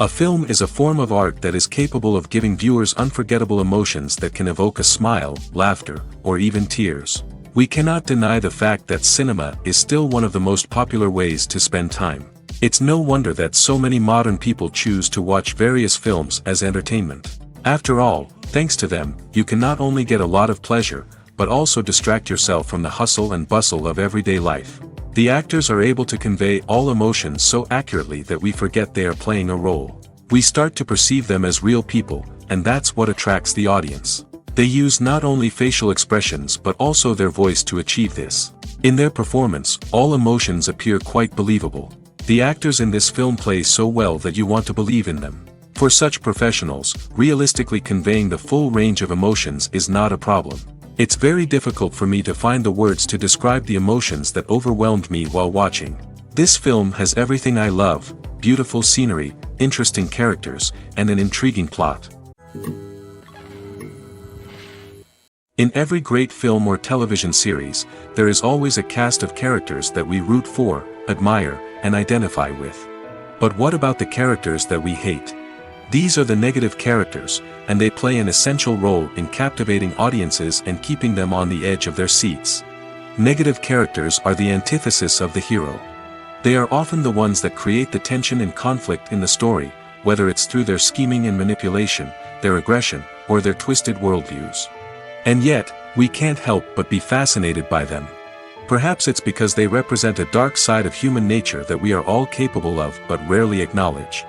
A film is a form of art that is capable of giving viewers unforgettable emotions that can evoke a smile, laughter, or even tears. We cannot deny the fact that cinema is still one of the most popular ways to spend time. It's no wonder that so many modern people choose to watch various films as entertainment. After all, thanks to them, you can not only get a lot of pleasure, but also distract yourself from the hustle and bustle of everyday life. The actors are able to convey all emotions so accurately that we forget they are playing a role. We start to perceive them as real people, and that's what attracts the audience. They use not only facial expressions but also their voice to achieve this. In their performance, all emotions appear quite believable. The actors in this film play so well that you want to believe in them. For such professionals, realistically conveying the full range of emotions is not a problem. It's very difficult for me to find the words to describe the emotions that overwhelmed me while watching. This film has everything I love: beautiful scenery, interesting characters, and an intriguing plot. In every great film or television series, there is always a cast of characters that we root for, admire, and identify with. But what about the characters that we hate? These are the negative characters, and they play an essential role in captivating audiences and keeping them on the edge of their seats. Negative characters are the antithesis of the hero. They are often the ones that create the tension and conflict in the story, whether it's through their scheming and manipulation, their aggression, or their twisted worldviews. And yet, we can't help but be fascinated by them. Perhaps it's because they represent a dark side of human nature that we are all capable of but rarely acknowledge.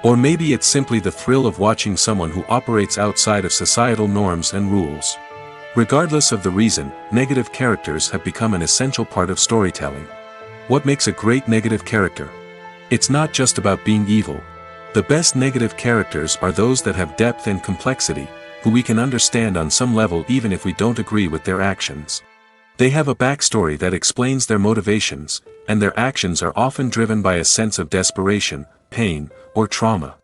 Or maybe it's simply the thrill of watching someone who operates outside of societal norms and rules. Regardless of the reason, negative characters have become an essential part of storytelling. What makes a great negative character? It's not just about being evil. The best negative characters are those that have depth and complexity, who we can understand on some level even if we don't agree with their actions. They have a backstory that explains their motivations, and their actions are often driven by a sense of desperation, pain, or trauma.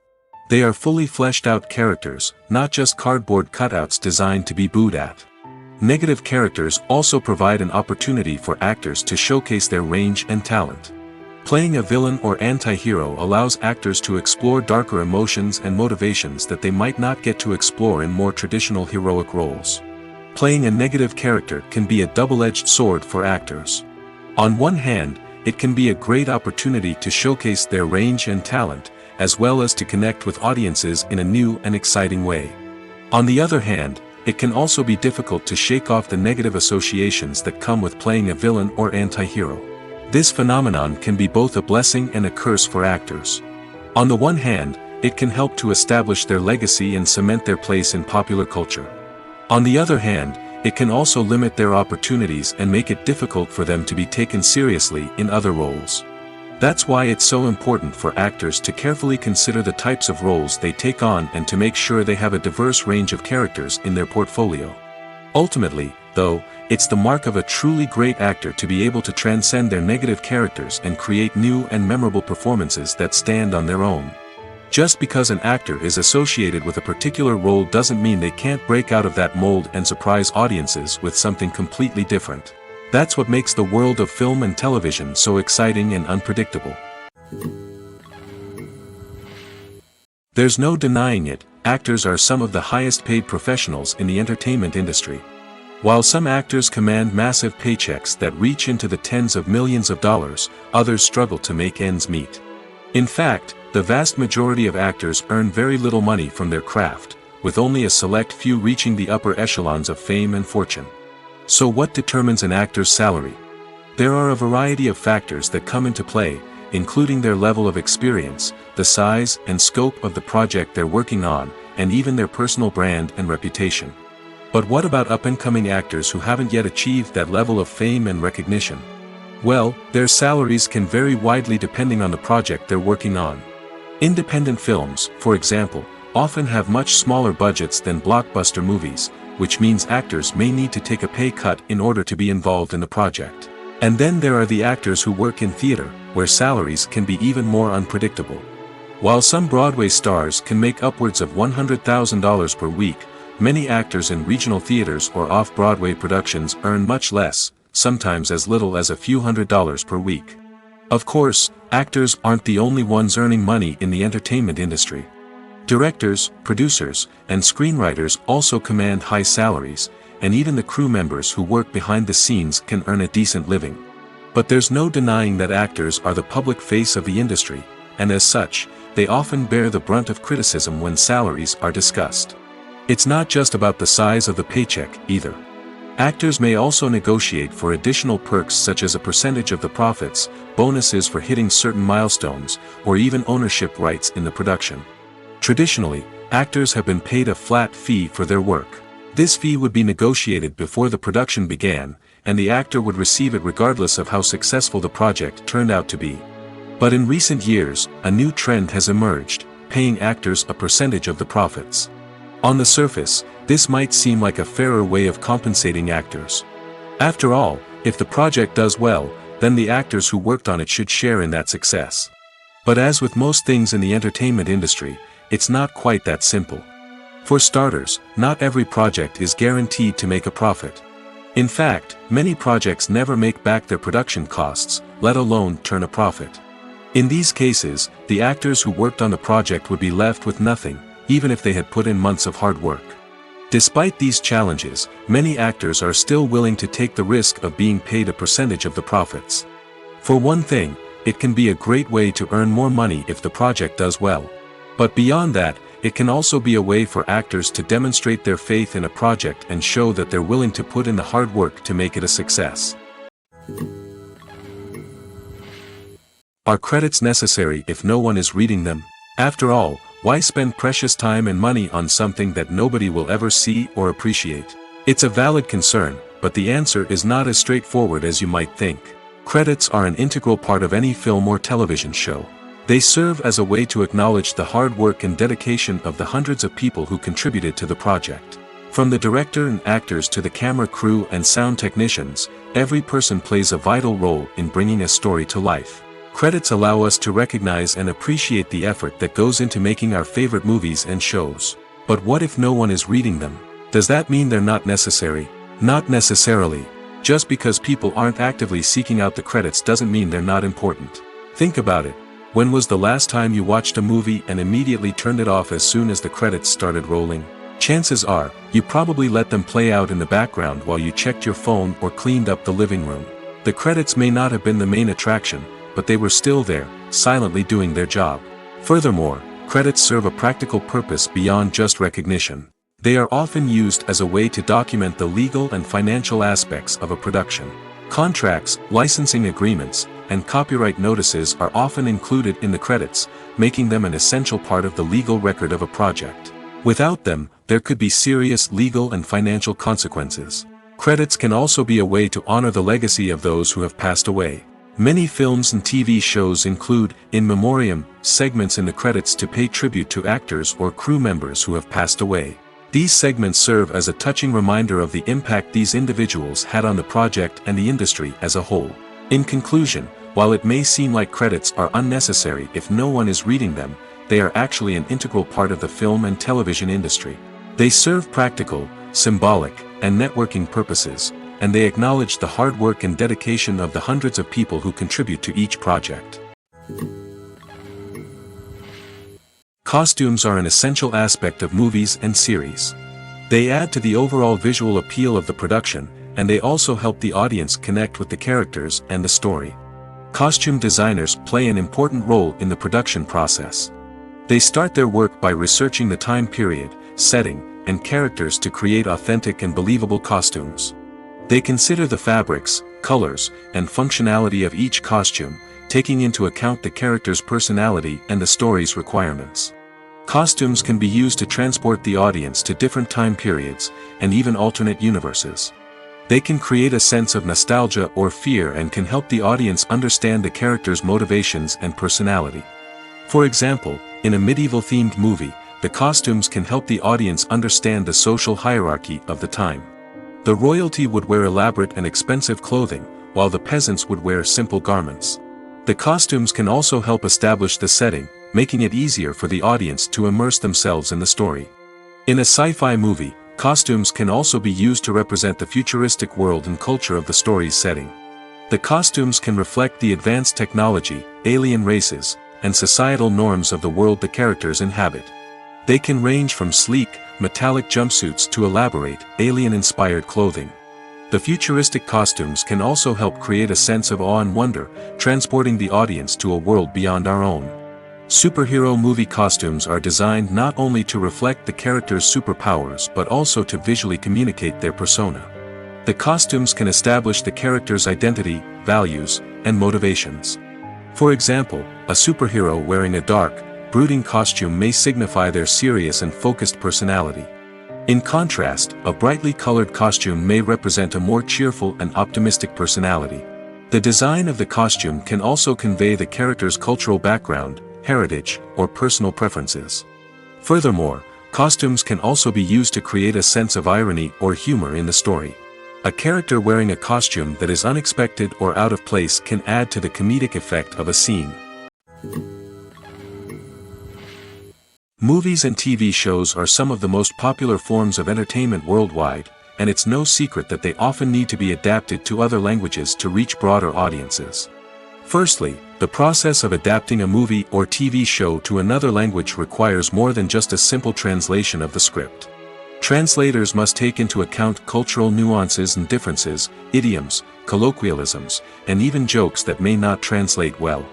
They are fully fleshed out characters, not just cardboard cutouts designed to be booed at. Negative characters also provide an opportunity for actors to showcase their range and talent. Playing a villain or anti-hero allows actors to explore darker emotions and motivations that they might not get to explore in more traditional heroic roles. Playing a negative character can be a double-edged sword for actors. On one hand, it can be a great opportunity to showcase their range and talent, as well as to connect with audiences in a new and exciting way. On the other hand, it can also be difficult to shake off the negative associations that come with playing a villain or anti-hero. This phenomenon can be both a blessing and a curse for actors. On the one hand, it can help to establish their legacy and cement their place in popular culture. On the other hand, it can also limit their opportunities and make it difficult for them to be taken seriously in other roles. That's why it's so important for actors to carefully consider the types of roles they take on and to make sure they have a diverse range of characters in their portfolio. Ultimately, though, it's the mark of a truly great actor to be able to transcend their negative characters and create new and memorable performances that stand on their own. Just because an actor is associated with a particular role doesn't mean they can't break out of that mold and surprise audiences with something completely different. That's what makes the world of film and television so exciting and unpredictable. There's no denying it, actors are some of the highest paid professionals in the entertainment industry. While some actors command massive paychecks that reach into the tens of millions of dollars, others struggle to make ends meet. In fact, the vast majority of actors earn very little money from their craft, with only a select few reaching the upper echelons of fame and fortune. So what determines an actor's salary? There are a variety of factors that come into play, including their level of experience, the size and scope of the project they're working on, and even their personal brand and reputation. But what about up-and-coming actors who haven't yet achieved that level of fame and recognition? Well, their salaries can vary widely depending on the project they're working on. Independent films, for example, often have much smaller budgets than blockbuster movies, which means actors may need to take a pay cut in order to be involved in the project. And then there are the actors who work in theater, where salaries can be even more unpredictable. While some Broadway stars can make upwards of $100,000 per week, many actors in regional theaters or off-Broadway productions earn much less, sometimes as little as a few $100s per week. Of course, actors aren't the only ones earning money in the entertainment industry. Directors, producers, and screenwriters also command high salaries, and even the crew members who work behind the scenes can earn a decent living. But there's no denying that actors are the public face of the industry, and as such, they often bear the brunt of criticism when salaries are discussed. It's not just about the size of the paycheck, either. Actors may also negotiate for additional perks such as a percentage of the profits, bonuses for hitting certain milestones, or even ownership rights in the production. Traditionally, actors have been paid a flat fee for their work. This fee would be negotiated before the production began, and the actor would receive it regardless of how successful the project turned out to be. But in recent years, a new trend has emerged, paying actors a percentage of the profits. On the surface, this might seem like a fairer way of compensating actors. After all, if the project does well, then the actors who worked on it should share in that success. But as with most things in the entertainment industry, it's not quite that simple. For starters, not every project is guaranteed to make a profit. In fact, many projects never make back their production costs, let alone turn a profit. In these cases, the actors who worked on the project would be left with nothing, even if they had put in months of hard work. Despite these challenges, many actors are still willing to take the risk of being paid a percentage of the profits. For one thing, it can be a great way to earn more money if the project does well. But beyond that, it can also be a way for actors to demonstrate their faith in a project and show that they're willing to put in the hard work to make it a success. Are credits necessary if no one is reading them? After all, why spend precious time and money on something that nobody will ever see or appreciate? It's a valid concern, but the answer is not as straightforward as you might think. Credits are an integral part of any film or television show. They serve as a way to acknowledge the hard work and dedication of the hundreds of people who contributed to the project. From the director and actors to the camera crew and sound technicians, every person plays a vital role in bringing a story to life. Credits allow us to recognize and appreciate the effort that goes into making our favorite movies and shows. But what if no one is reading them? Does that mean they're not necessary? Not necessarily. Just because people aren't actively seeking out the credits doesn't mean they're not important. Think about it. When was the last time you watched a movie and immediately turned it off as soon as the credits started rolling? Chances are, you probably let them play out in the background while you checked your phone or cleaned up the living room. The credits may not have been the main attraction, but they were still there, silently doing their job. Furthermore, credits serve a practical purpose beyond just recognition. They are often used as a way to document the legal and financial aspects of a production. Contracts, licensing agreements, and copyright notices are often included in the credits, making them an essential part of the legal record of a project. Without them, there could be serious legal and financial consequences. Credits can also be a way to honor the legacy of those who have passed away. Many films and TV shows include, in memoriam, segments in the credits to pay tribute to actors or crew members who have passed away. These segments serve as a touching reminder of the impact these individuals had on the project and the industry as a whole. In conclusion, while it may seem like credits are unnecessary if no one is reading them, they are actually an integral part of the film and television industry. They serve practical, symbolic, and networking purposes, and they acknowledge the hard work and dedication of the hundreds of people who contribute to each project. Costumes are an essential aspect of movies and series. They add to the overall visual appeal of the production, and they also help the audience connect with the characters and the story. Costume designers play an important role in the production process. They start their work by researching the time period, setting, and characters to create authentic and believable costumes. They consider the fabrics, colors, and functionality of each costume, taking into account the character's personality and the story's requirements. Costumes can be used to transport the audience to different time periods, and even alternate universes. They can create a sense of nostalgia or fear and can help the audience understand the character's motivations and personality. For example, in a medieval-themed movie, the costumes can help the audience understand the social hierarchy of the time. The royalty would wear elaborate and expensive clothing, while the peasants would wear simple garments. The costumes can also help establish the setting, making it easier for the audience to immerse themselves in the story. In a sci-fi movie, costumes can also be used to represent the futuristic world and culture of the story's setting. The costumes can reflect the advanced technology, alien races, and societal norms of the world the characters inhabit. They can range from sleek, metallic jumpsuits to elaborate, alien-inspired clothing. The futuristic costumes can also help create a sense of awe and wonder, transporting the audience to a world beyond our own. Superhero movie costumes are designed not only to reflect the character's superpowers but also to visually communicate their persona. The costumes can establish the character's identity, values, and motivations. For example, a superhero wearing a dark, brooding costume may signify their serious and focused personality. In contrast, a brightly colored costume may represent a more cheerful and optimistic personality. The design of the costume can also convey the character's cultural background, heritage, or personal preferences. Furthermore, costumes can also be used to create a sense of irony or humor in the story. A character wearing a costume that is unexpected or out of place can add to the comedic effect of a scene. Movies and TV shows are some of the most popular forms of entertainment worldwide, and it's no secret that they often need to be adapted to other languages to reach broader audiences. Firstly, the process of adapting a movie or TV show to another language requires more than just a simple translation of the script. Translators must take into account cultural nuances and differences, idioms, colloquialisms, and even jokes that may not translate well.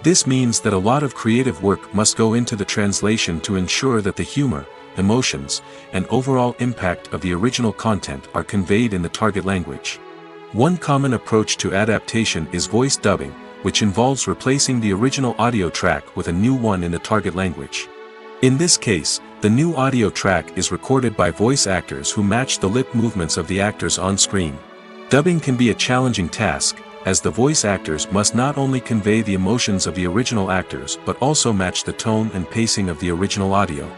This means that a lot of creative work must go into the translation to ensure that the humor, emotions, and overall impact of the original content are conveyed in the target language. One common approach to adaptation is voice dubbing, which involves replacing the original audio track with a new one in the target language. In this case, the new audio track is recorded by voice actors who match the lip movements of the actors on screen. Dubbing can be a challenging task, as the voice actors must not only convey the emotions of the original actors but also match the tone and pacing of the original audio.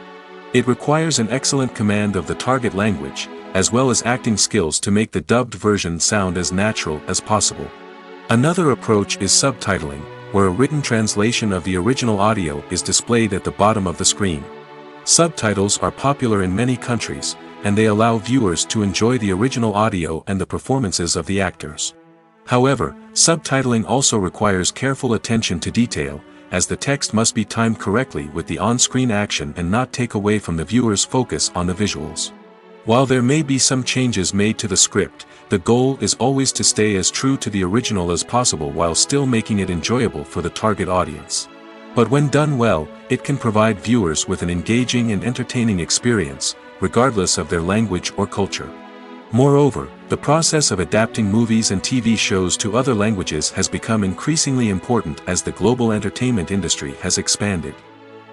It requires an excellent command of the target language, as well as acting skills to make the dubbed version sound as natural as possible. Another approach is subtitling, where a written translation of the original audio is displayed at the bottom of the screen. Subtitles are popular in many countries, and they allow viewers to enjoy the original audio and the performances of the actors. However, subtitling also requires careful attention to detail, as the text must be timed correctly with the on-screen action and not take away from the viewer's focus on the visuals. While there may be some changes made to the script, the goal is always to stay as true to the original as possible while still making it enjoyable for the target audience. But when done well, it can provide viewers with an engaging and entertaining experience, regardless of their language or culture. Moreover, the process of adapting movies and TV shows to other languages has become increasingly important as the global entertainment industry has expanded.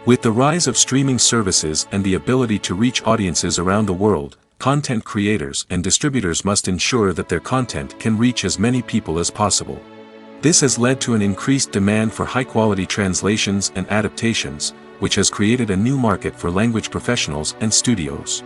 With the rise of streaming services and the ability to reach audiences around the world, content creators and distributors must ensure that their content can reach as many people as possible. This has led to an increased demand for high-quality translations and adaptations, which has created a new market for language professionals and studios.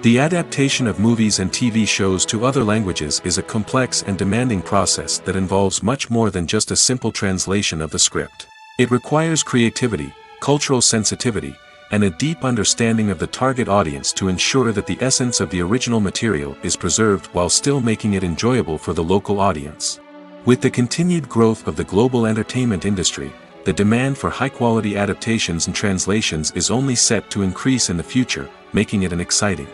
The adaptation of movies and TV shows to other languages is a complex and demanding process that involves much more than just a simple translation of the script. It requires creativity, cultural sensitivity, and a deep understanding of the target audience to ensure that the essence of the original material is preserved while still making it enjoyable for the local audience. With the continued growth of the global entertainment industry, the demand for high-quality adaptations and translations is only set to increase in the future, making it an exciting.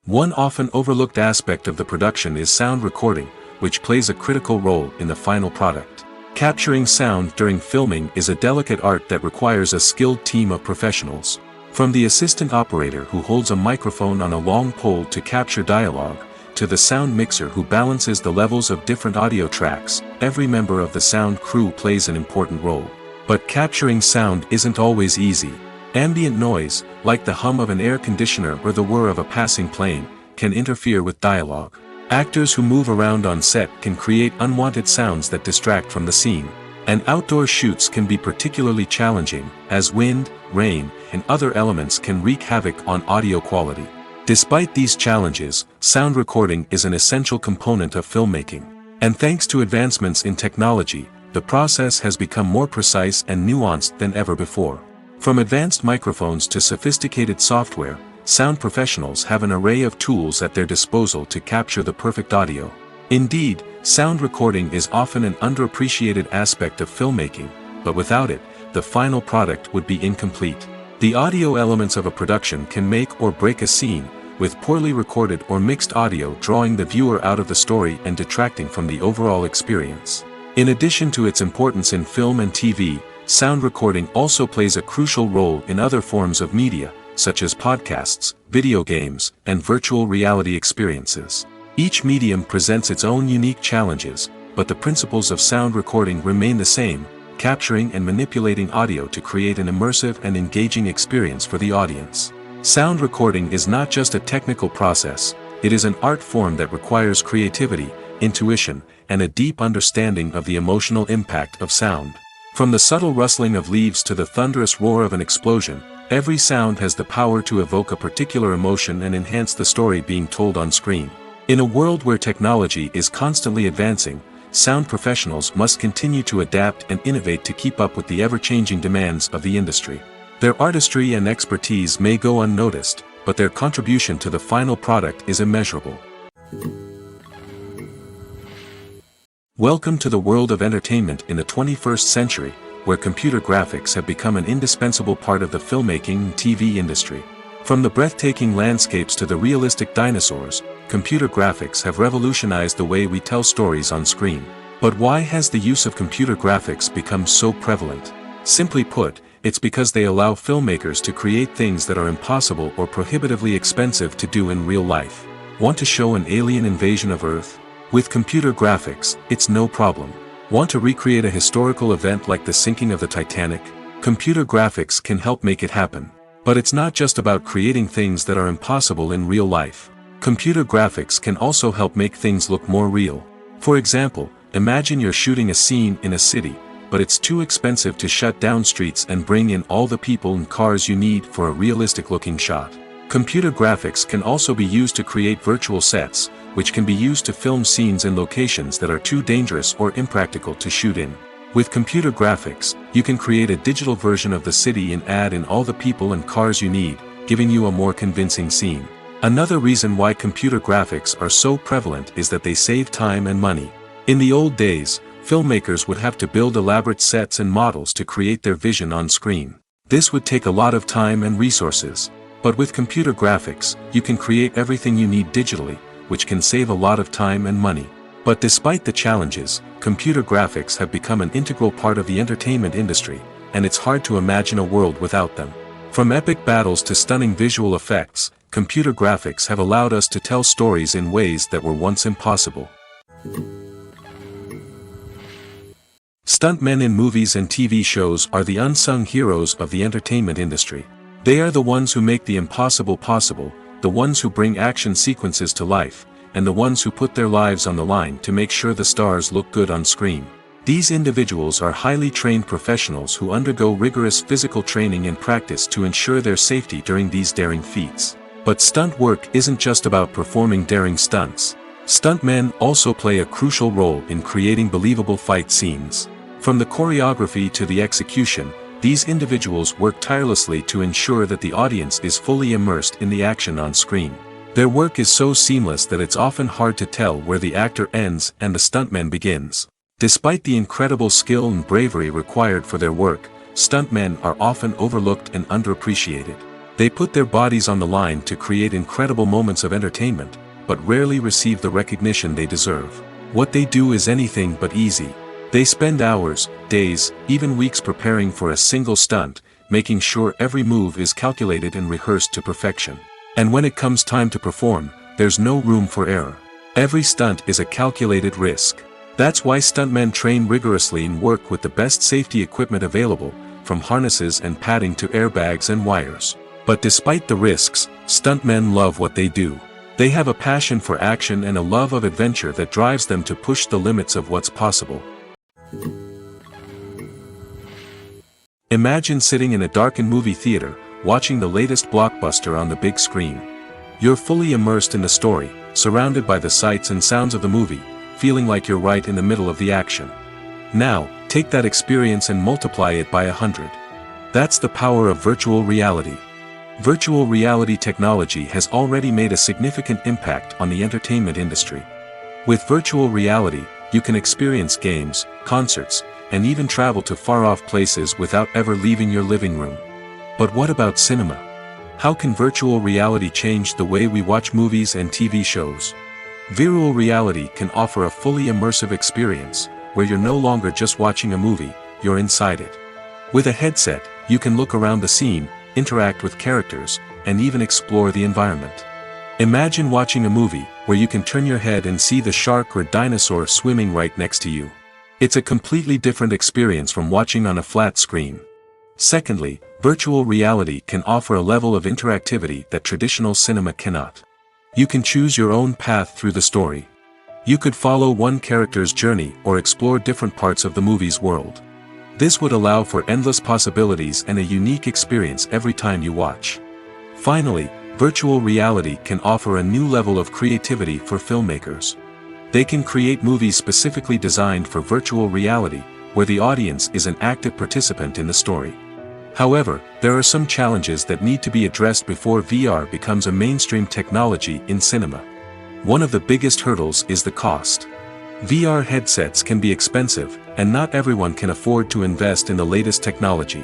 One often overlooked aspect of the production is sound recording, which plays a critical role in the final product. Capturing sound during filming is a delicate art that requires a skilled team of professionals. From the assistant operator who holds a microphone on a long pole to capture dialogue, to the sound mixer who balances the levels of different audio tracks, every member of the sound crew plays an important role. But capturing sound isn't always easy. Ambient noise, like the hum of an air conditioner or the whir of a passing plane, can interfere with dialogue. Actors who move around on set can create unwanted sounds that distract from the scene. And outdoor shoots can be particularly challenging, as wind, rain, and other elements can wreak havoc on audio quality. Despite these challenges, sound recording is an essential component of filmmaking. And thanks to advancements in technology, the process has become more precise and nuanced than ever before. From advanced microphones to sophisticated software, sound professionals have an array of tools at their disposal to capture the perfect audio. Indeed, sound recording is often an underappreciated aspect of filmmaking, but without it, the final product would be incomplete. The audio elements of a production can make or break a scene, with poorly recorded or mixed audio drawing the viewer out of the story and detracting from the overall experience. In addition to its importance in film and TV, sound recording also plays a crucial role in other forms of media, such as podcasts, video games, and virtual reality experiences. Each medium presents its own unique challenges, but the principles of sound recording remain the same, capturing and manipulating audio to create an immersive and engaging experience for the audience. Sound recording is not just a technical process, it is an art form that requires creativity, intuition, and a deep understanding of the emotional impact of sound. From the subtle rustling of leaves to the thunderous roar of an explosion, every sound has the power to evoke a particular emotion and enhance the story being told on screen. In a world where technology is constantly advancing, sound professionals must continue to adapt and innovate to keep up with the ever-changing demands of the industry. Their artistry and expertise may go unnoticed, but their contribution to the final product is immeasurable. Welcome to the world of entertainment in the 21st century, where computer graphics have become an indispensable part of the filmmaking and TV industry. From the breathtaking landscapes to the realistic dinosaurs, computer graphics have revolutionized the way we tell stories on screen. But why has the use of computer graphics become so prevalent? Simply put, it's because they allow filmmakers to create things that are impossible or prohibitively expensive to do in real life. Want to show an alien invasion of Earth? With computer graphics, it's no problem. Want to recreate a historical event like the sinking of the Titanic? Computer graphics can help make it happen. But it's not just about creating things that are impossible in real life. Computer graphics can also help make things look more real. For example, imagine you're shooting a scene in a city, but it's too expensive to shut down streets and bring in all the people and cars you need for a realistic-looking shot. Computer graphics can also be used to create virtual sets, which can be used to film scenes in locations that are too dangerous or impractical to shoot in. With computer graphics, you can create a digital version of the city and add in all the people and cars you need, giving you a more convincing scene. Another reason why computer graphics are so prevalent is that they save time and money. In the old days, filmmakers would have to build elaborate sets and models to create their vision on screen. This would take a lot of time and resources. But with computer graphics, you can create everything you need digitally, which can save a lot of time and money. But despite the challenges, computer graphics have become an integral part of the entertainment industry, and it's hard to imagine a world without them. From epic battles to stunning visual effects, computer graphics have allowed us to tell stories in ways that were once impossible. Stuntmen in movies and TV shows are the unsung heroes of the entertainment industry. They are the ones who make the impossible possible, the ones who bring action sequences to life, and the ones who put their lives on the line to make sure the stars look good on screen. These individuals are highly trained professionals who undergo rigorous physical training and practice to ensure their safety during these daring feats. But stunt work isn't just about performing daring stunts. Stuntmen also play a crucial role in creating believable fight scenes. From the choreography to the execution, these individuals work tirelessly to ensure that the audience is fully immersed in the action on screen. Their work is so seamless that it's often hard to tell where the actor ends and the stuntman begins. Despite the incredible skill and bravery required for their work, stuntmen are often overlooked and underappreciated. They put their bodies on the line to create incredible moments of entertainment, but rarely receive the recognition they deserve. What they do is anything but easy. They spend hours, days, even weeks preparing for a single stunt, making sure every move is calculated and rehearsed to perfection. And when it comes time to perform, there's no room for error. Every stunt is a calculated risk. That's why stuntmen train rigorously and work with the best safety equipment available, from harnesses and padding to airbags and wires. But despite the risks, stuntmen love what they do. They have a passion for action and a love of adventure that drives them to push the limits of what's possible. Imagine sitting in a darkened movie theater, watching the latest blockbuster on the big screen. You're fully immersed in the story, surrounded by the sights and sounds of the movie, feeling like you're right in the middle of the action. Now, take that experience and multiply it by 100. That's the power of virtual reality. Virtual reality technology has already made a significant impact on the entertainment industry. With virtual reality, you can experience games, concerts, and even travel to far-off places without ever leaving your living room. But what about cinema? How can virtual reality change the way we watch movies and TV shows? Virtual reality can offer a fully immersive experience, where you're no longer just watching a movie, you're inside it. With a headset, you can look around the scene, interact with characters, and even explore the environment. Imagine watching a movie where you can turn your head and see the shark or dinosaur swimming right next to you. It's a completely different experience from watching on a flat screen. Secondly, virtual reality can offer a level of interactivity that traditional cinema cannot. You can choose your own path through the story. You could follow one character's journey or explore different parts of the movie's world. This would allow for endless possibilities and a unique experience every time you watch. Finally, virtual reality can offer a new level of creativity for filmmakers. They can create movies specifically designed for virtual reality, where the audience is an active participant in the story. However, there are some challenges that need to be addressed before VR becomes a mainstream technology in cinema. One of the biggest hurdles is the cost. VR headsets can be expensive, and not everyone can afford to invest in the latest technology.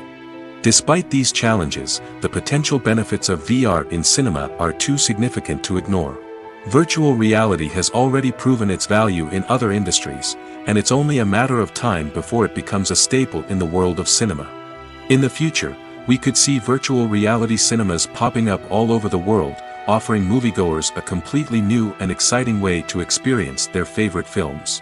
Despite these challenges, the potential benefits of VR in cinema are too significant to ignore. Virtual reality has already proven its value in other industries, and it's only a matter of time before it becomes a staple in the world of cinema. In the future, we could see virtual reality cinemas popping up all over the world, offering moviegoers a completely new and exciting way to experience their favorite films.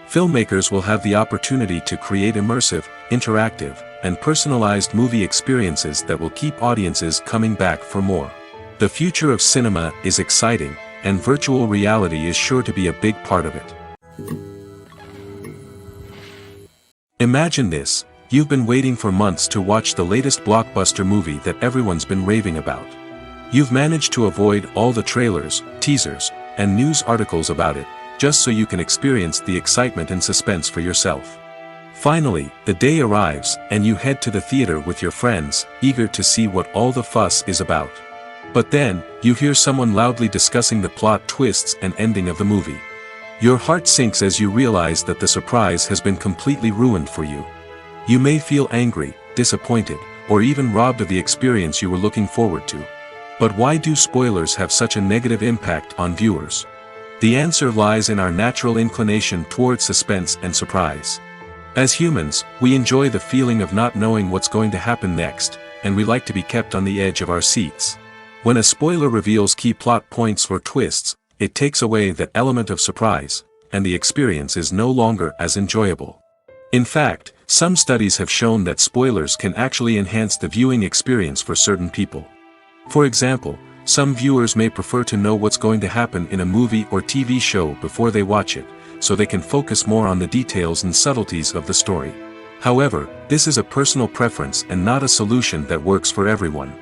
Filmmakers will have the opportunity to create immersive, interactive, and personalized movie experiences that will keep audiences coming back for more. The future of cinema is exciting, and virtual reality is sure to be a big part of it. Imagine this: you've been waiting for months to watch the latest blockbuster movie that everyone's been raving about. You've managed to avoid all the trailers, teasers, and news articles about it, just so you can experience the excitement and suspense for yourself. Finally, the day arrives, and you head to the theater with your friends, eager to see what all the fuss is about. But then, you hear someone loudly discussing the plot twists and ending of the movie. Your heart sinks as you realize that the surprise has been completely ruined for you. You may feel angry, disappointed, or even robbed of the experience you were looking forward to. But why do spoilers have such a negative impact on viewers? The answer lies in our natural inclination toward suspense and surprise. As humans, we enjoy the feeling of not knowing what's going to happen next, and we like to be kept on the edge of our seats. When a spoiler reveals key plot points or twists, it takes away that element of surprise, and the experience is no longer as enjoyable. In fact, some studies have shown that spoilers can actually enhance the viewing experience for certain people. For example, some viewers may prefer to know what's going to happen in a movie or TV show before they watch it, so they can focus more on the details and subtleties of the story. However, this is a personal preference and not a solution that works for everyone.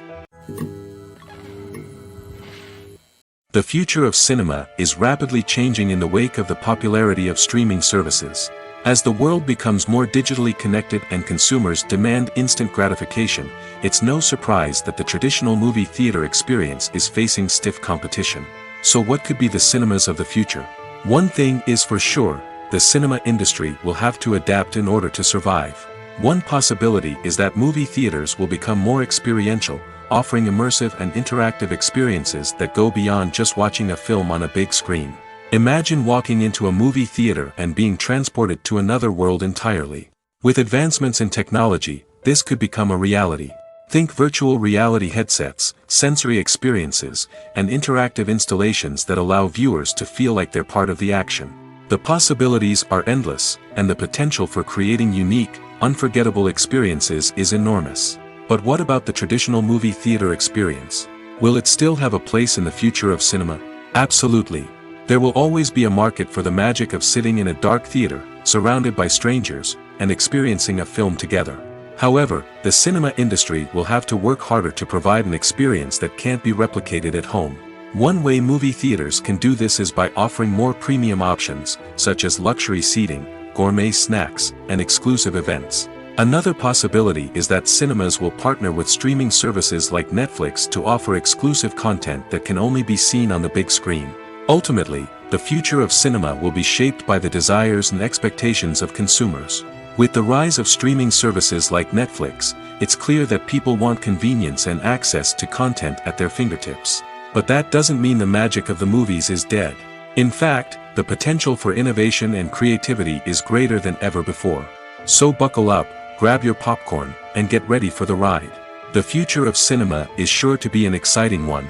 The future of cinema is rapidly changing in the wake of the popularity of streaming services. As the world becomes more digitally connected and consumers demand instant gratification, it's no surprise that the traditional movie theater experience is facing stiff competition. So what could be the cinemas of the future? One thing is for sure: the cinema industry will have to adapt in order to survive. One possibility is that movie theaters will become more experiential, offering immersive and interactive experiences that go beyond just watching a film on a big screen. Imagine walking into a movie theater and being transported to another world entirely. With advancements in technology, this could become a reality. Think virtual reality headsets, sensory experiences, and interactive installations that allow viewers to feel like they're part of the action. The possibilities are endless, and the potential for creating unique, unforgettable experiences is enormous. But what about the traditional movie theater experience? Will it still have a place in the future of cinema? Absolutely. There will always be a market for the magic of sitting in a dark theater, surrounded by strangers, and experiencing a film together. However, the cinema industry will have to work harder to provide an experience that can't be replicated at home. One way movie theaters can do this is by offering more premium options, such as luxury seating, gourmet snacks, and exclusive events. Another possibility is that cinemas will partner with streaming services like Netflix to offer exclusive content that can only be seen on the big screen. Ultimately, the future of cinema will be shaped by the desires and expectations of consumers. With the rise of streaming services like Netflix, it's clear that people want convenience and access to content at their fingertips. But that doesn't mean the magic of the movies is dead. In fact, the potential for innovation and creativity is greater than ever before. So buckle up, grab your popcorn, and get ready for the ride. The future of cinema is sure to be an exciting one.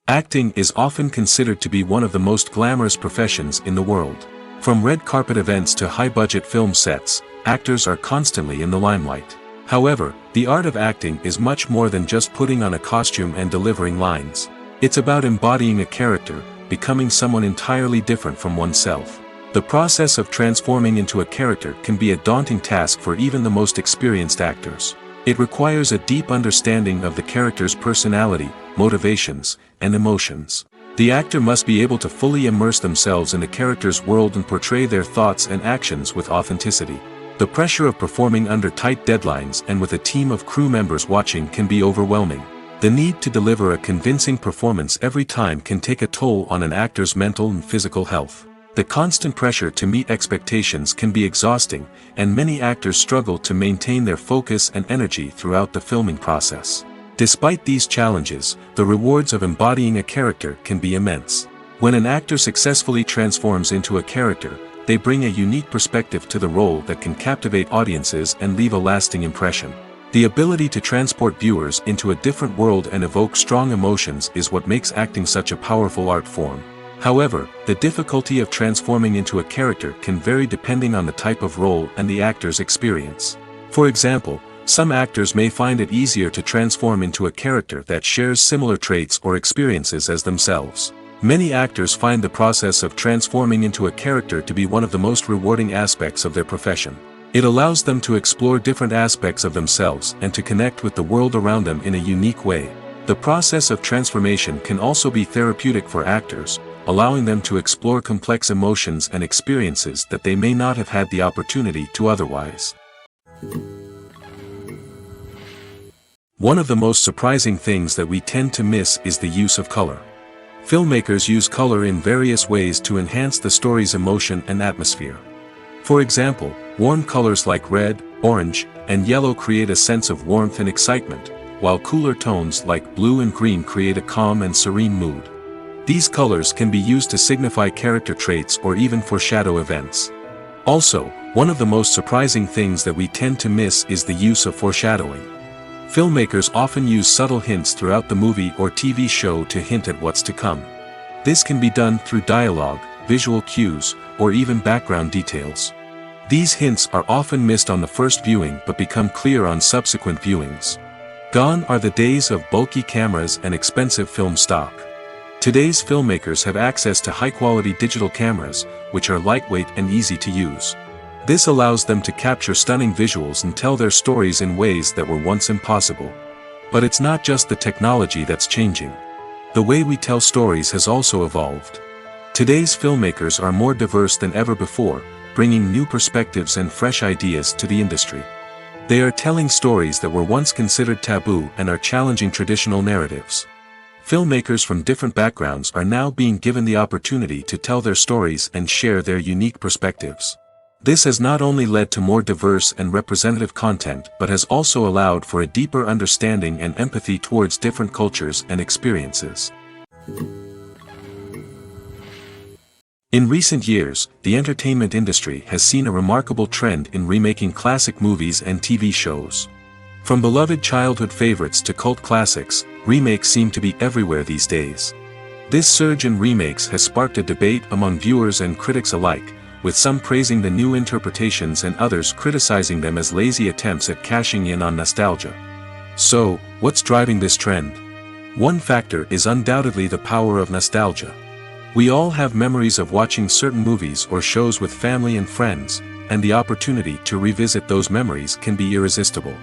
Acting is often considered to be one of the most glamorous professions in the world. From red carpet events to high-budget film sets, actors are constantly in the limelight. However, the art of acting is much more than just putting on a costume and delivering lines. It's about embodying a character, becoming someone entirely different from oneself. The process of transforming into a character can be a daunting task for even the most experienced actors. It requires a deep understanding of the character's personality, motivations, and emotions. The actor must be able to fully immerse themselves in the character's world and portray their thoughts and actions with authenticity. The pressure of performing under tight deadlines and with a team of crew members watching can be overwhelming. The need to deliver a convincing performance every time can take a toll on an actor's mental and physical health. The constant pressure to meet expectations can be exhausting, and many actors struggle to maintain their focus and energy throughout the filming process. Despite these challenges, the rewards of embodying a character can be immense. When an actor successfully transforms into a character, they bring a unique perspective to the role that can captivate audiences and leave a lasting impression. The ability to transport viewers into a different world and evoke strong emotions is what makes acting such a powerful art form. However, the difficulty of transforming into a character can vary depending on the type of role and the actor's experience. For example, some actors may find it easier to transform into a character that shares similar traits or experiences as themselves. Many actors find the process of transforming into a character to be one of the most rewarding aspects of their profession. It allows them to explore different aspects of themselves and to connect with the world around them in a unique way. The process of transformation can also be therapeutic for actors, allowing them to explore complex emotions and experiences that they may not have had the opportunity to otherwise. One of the most surprising things that we tend to miss is the use of color. Filmmakers use color in various ways to enhance the story's emotion and atmosphere. For example, warm colors like red, orange, and yellow create a sense of warmth and excitement, while cooler tones like blue and green create a calm and serene mood. These colors can be used to signify character traits or even foreshadow events. Also, one of the most surprising things that we tend to miss is the use of foreshadowing. Filmmakers often use subtle hints throughout the movie or TV show to hint at what's to come. This can be done through dialogue, visual cues, or even background details. These hints are often missed on the first viewing but become clear on subsequent viewings. Gone are the days of bulky cameras and expensive film stock. Today's filmmakers have access to high-quality digital cameras, which are lightweight and easy to use. This allows them to capture stunning visuals and tell their stories in ways that were once impossible. But it's not just the technology that's changing. The way we tell stories has also evolved. Today's filmmakers are more diverse than ever before, bringing new perspectives and fresh ideas to the industry. They are telling stories that were once considered taboo and are challenging traditional narratives. Filmmakers from different backgrounds are now being given the opportunity to tell their stories and share their unique perspectives. This has not only led to more diverse and representative content but has also allowed for a deeper understanding and empathy towards different cultures and experiences. In recent years, the entertainment industry has seen a remarkable trend in remaking classic movies and TV shows. From beloved childhood favorites to cult classics, remakes seem to be everywhere these days. This surge in remakes has sparked a debate among viewers and critics alike, with some praising the new interpretations and others criticizing them as lazy attempts at cashing in on nostalgia. So, what's driving this trend? One factor is undoubtedly the power of nostalgia. We all have memories of watching certain movies or shows with family and friends, and the opportunity to revisit those memories can be irresistible.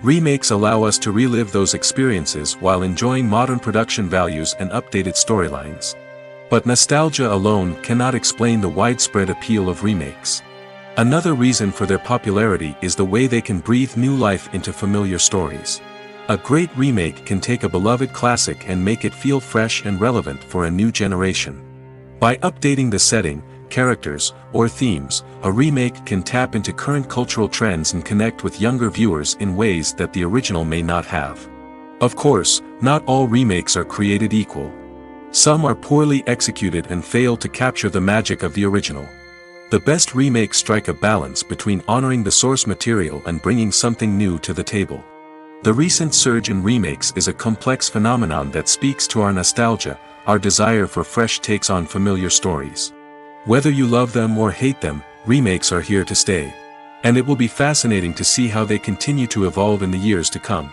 Remakes allow us to relive those experiences while enjoying modern production values and updated storylines. But nostalgia alone cannot explain the widespread appeal of remakes. Another reason for their popularity is the way they can breathe new life into familiar stories. A great remake can take a beloved classic and make it feel fresh and relevant for a new generation. By updating the setting, characters, or themes, a remake can tap into current cultural trends and connect with younger viewers in ways that the original may not have. Of course, not all remakes are created equal. Some are poorly executed and fail to capture the magic of the original. The best remakes strike a balance between honoring the source material and bringing something new to the table. The recent surge in remakes is a complex phenomenon that speaks to our nostalgia, our desire for fresh takes on familiar stories. Whether you love them or hate them, remakes are here to stay. And it will be fascinating to see how they continue to evolve in the years to come.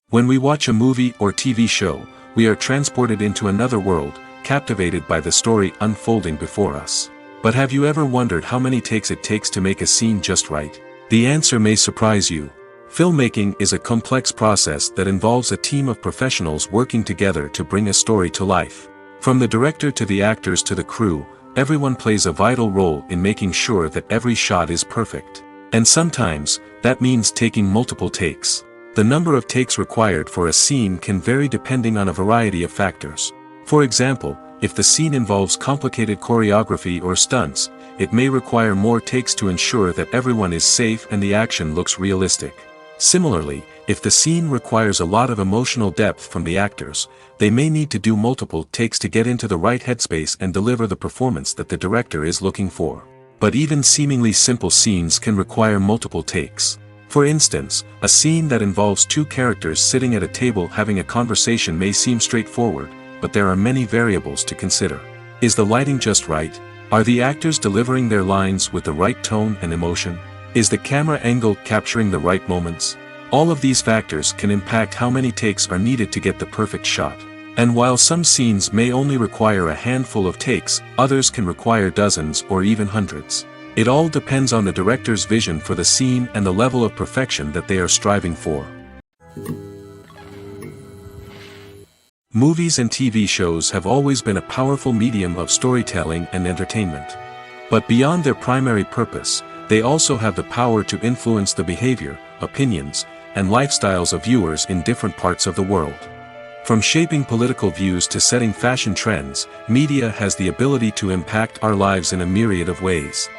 When we watch a movie or TV show, we are transported into another world, captivated by the story unfolding before us. But have you ever wondered how many takes it takes to make a scene just right? The answer may surprise you. Filmmaking is a complex process that involves a team of professionals working together to bring a story to life. From the director to the actors to the crew, everyone plays a vital role in making sure that every shot is perfect. And sometimes, that means taking multiple takes. The number of takes required for a scene can vary depending on a variety of factors. For example, if the scene involves complicated choreography or stunts, it may require more takes to ensure that everyone is safe and the action looks realistic. Similarly, if the scene requires a lot of emotional depth from the actors, they may need to do multiple takes to get into the right headspace and deliver the performance that the director is looking for. But even seemingly simple scenes can require multiple takes. For instance, a scene that involves two characters sitting at a table having a conversation may seem straightforward, but there are many variables to consider. Is the lighting just right? Are the actors delivering their lines with the right tone and emotion? Is the camera angle capturing the right moments? All of these factors can impact how many takes are needed to get the perfect shot. And while some scenes may only require a handful of takes, others can require dozens or even hundreds. It all depends on the director's vision for the scene and the level of perfection that they are striving for. Movies and TV shows have always been a powerful medium of storytelling and entertainment. But beyond their primary purpose, they also have the power to influence the behavior, opinions, and lifestyles of viewers in different parts of the world. From shaping political views to setting fashion trends, media has the ability to impact our lives in a myriad of ways.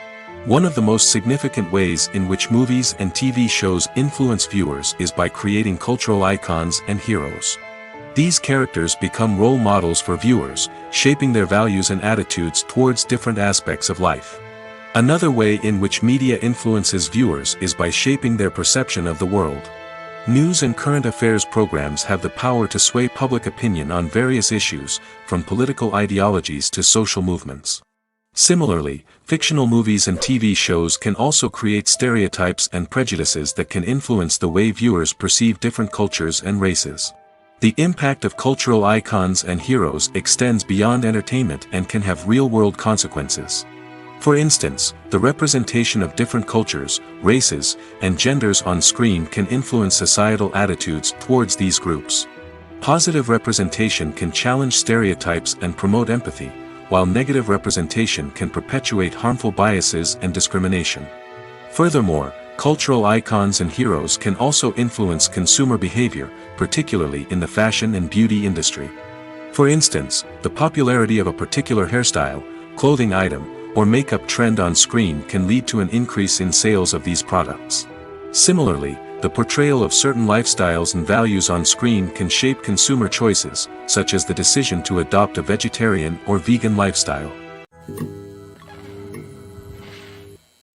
One of the most significant ways in which movies and TV shows influence viewers is by creating cultural icons and heroes. These characters become role models for viewers, shaping their values and attitudes towards different aspects of life. Another way in which media influences viewers is by shaping their perception of the world. News and current affairs programs have the power to sway public opinion on various issues, from political ideologies to social movements. Similarly, fictional movies and TV shows can also create stereotypes and prejudices that can influence the way viewers perceive different cultures and races. The impact of cultural icons and heroes extends beyond entertainment and can have real-world consequences. For instance, the representation of different cultures, races, and genders on screen can influence societal attitudes towards these groups. Positive representation can challenge stereotypes and promote empathy, while negative representation can perpetuate harmful biases and discrimination. Furthermore, cultural icons and heroes can also influence consumer behavior, particularly in the fashion and beauty industry. For instance, the popularity of a particular hairstyle, clothing item, or makeup trend on screen can lead to an increase in sales of these products. Similarly, the portrayal of certain lifestyles and values on screen can shape consumer choices, such as the decision to adopt a vegetarian or vegan lifestyle.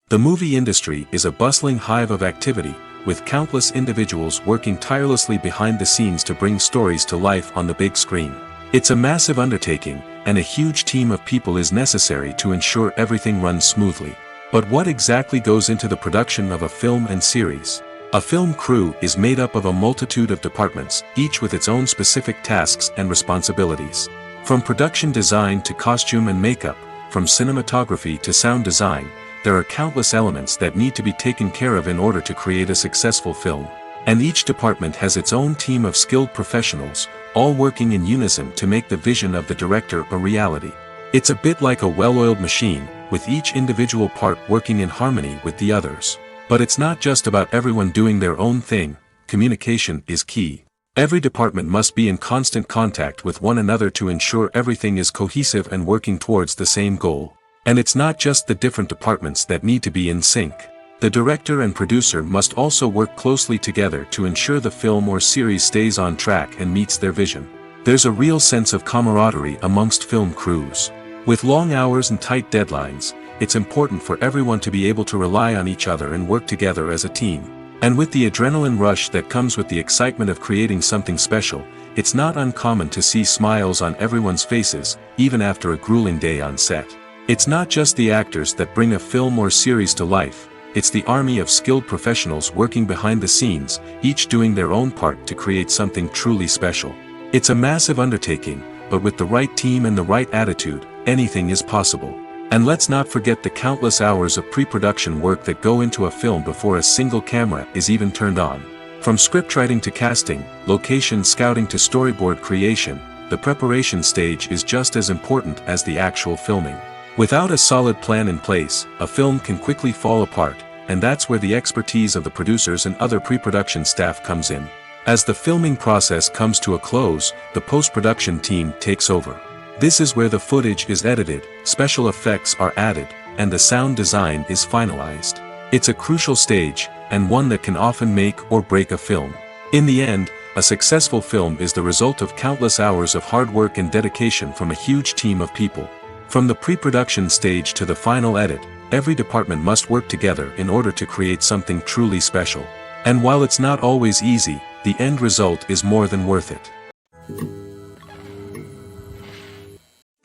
The movie industry is a bustling hive of activity, with countless individuals working tirelessly behind the scenes to bring stories to life on the big screen. It's a massive undertaking, and a huge team of people is necessary to ensure everything runs smoothly. But what exactly goes into the production of a film and series? A film crew is made up of a multitude of departments, each with its own specific tasks and responsibilities. From production design to costume and makeup, from cinematography to sound design, there are countless elements that need to be taken care of in order to create a successful film. And each department has its own team of skilled professionals, all working in unison to make the vision of the director a reality. It's a bit like a well-oiled machine, with each individual part working in harmony with the others. But it's not just about everyone doing their own thing. Communication is key. Every department must be in constant contact with one another to ensure everything is cohesive and working towards the same goal. And it's not just the different departments that need to be in sync. The director and producer must also work closely together to ensure the film or series stays on track and meets their vision. There's a real sense of camaraderie amongst film crews. With long hours and tight deadlines, it's important for everyone to be able to rely on each other and work together as a team. And with the adrenaline rush that comes with the excitement of creating something special, it's not uncommon to see smiles on everyone's faces, even after a grueling day on set. It's not just the actors that bring a film or series to life, it's the army of skilled professionals working behind the scenes, each doing their own part to create something truly special. It's a massive undertaking, but with the right team and the right attitude, anything is possible. And let's not forget the countless hours of pre-production work that go into a film before a single camera is even turned on. From scriptwriting to casting, location scouting to storyboard creation, the preparation stage is just as important as the actual filming. Without a solid plan in place, a film can quickly fall apart, and that's where the expertise of the producers and other pre-production staff comes in. As the filming process comes to a close, the post-production team takes over. This is where the footage is edited, special effects are added, and the sound design is finalized. It's a crucial stage, and one that can often make or break a film. In the end, a successful film is the result of countless hours of hard work and dedication from a huge team of people. From the pre-production stage to the final edit, every department must work together in order to create something truly special. And while it's not always easy, the end result is more than worth it.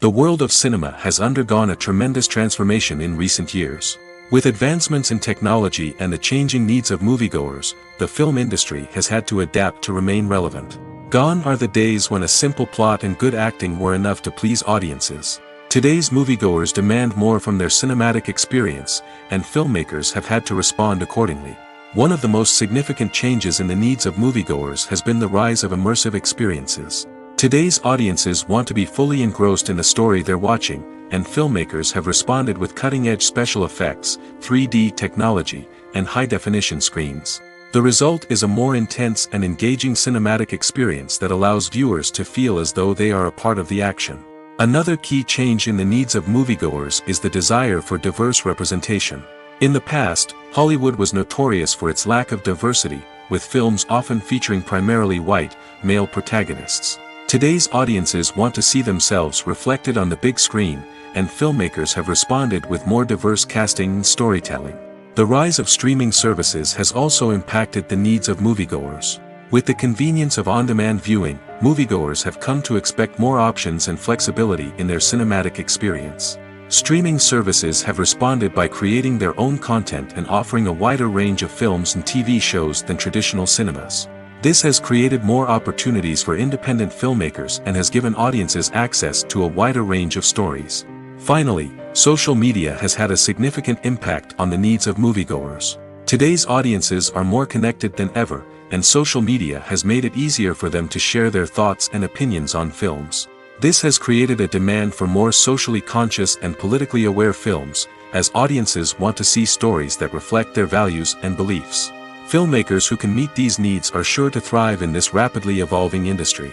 The world of cinema has undergone a tremendous transformation in recent years. With advancements in technology and the changing needs of moviegoers, the film industry has had to adapt to remain relevant. Gone are the days when a simple plot and good acting were enough to please audiences. Today's moviegoers demand more from their cinematic experience, and filmmakers have had to respond accordingly. One of the most significant changes in the needs of moviegoers has been the rise of immersive experiences. Today's audiences want to be fully engrossed in the story they're watching, and filmmakers have responded with cutting-edge special effects, 3D technology, and high-definition screens. The result is a more intense and engaging cinematic experience that allows viewers to feel as though they are a part of the action. Another key change in the needs of moviegoers is the desire for diverse representation. In the past, Hollywood was notorious for its lack of diversity, with films often featuring primarily white, male protagonists. Today's audiences want to see themselves reflected on the big screen, and filmmakers have responded with more diverse casting and storytelling. The rise of streaming services has also impacted the needs of moviegoers. With the convenience of on-demand viewing, moviegoers have come to expect more options and flexibility in their cinematic experience. Streaming services have responded by creating their own content and offering a wider range of films and TV shows than traditional cinemas. This has created more opportunities for independent filmmakers and has given audiences access to a wider range of stories. Finally, social media has had a significant impact on the needs of moviegoers. Today's audiences are more connected than ever, and social media has made it easier for them to share their thoughts and opinions on films. This has created a demand for more socially conscious and politically aware films, as audiences want to see stories that reflect their values and beliefs. Filmmakers who can meet these needs are sure to thrive in this rapidly evolving industry.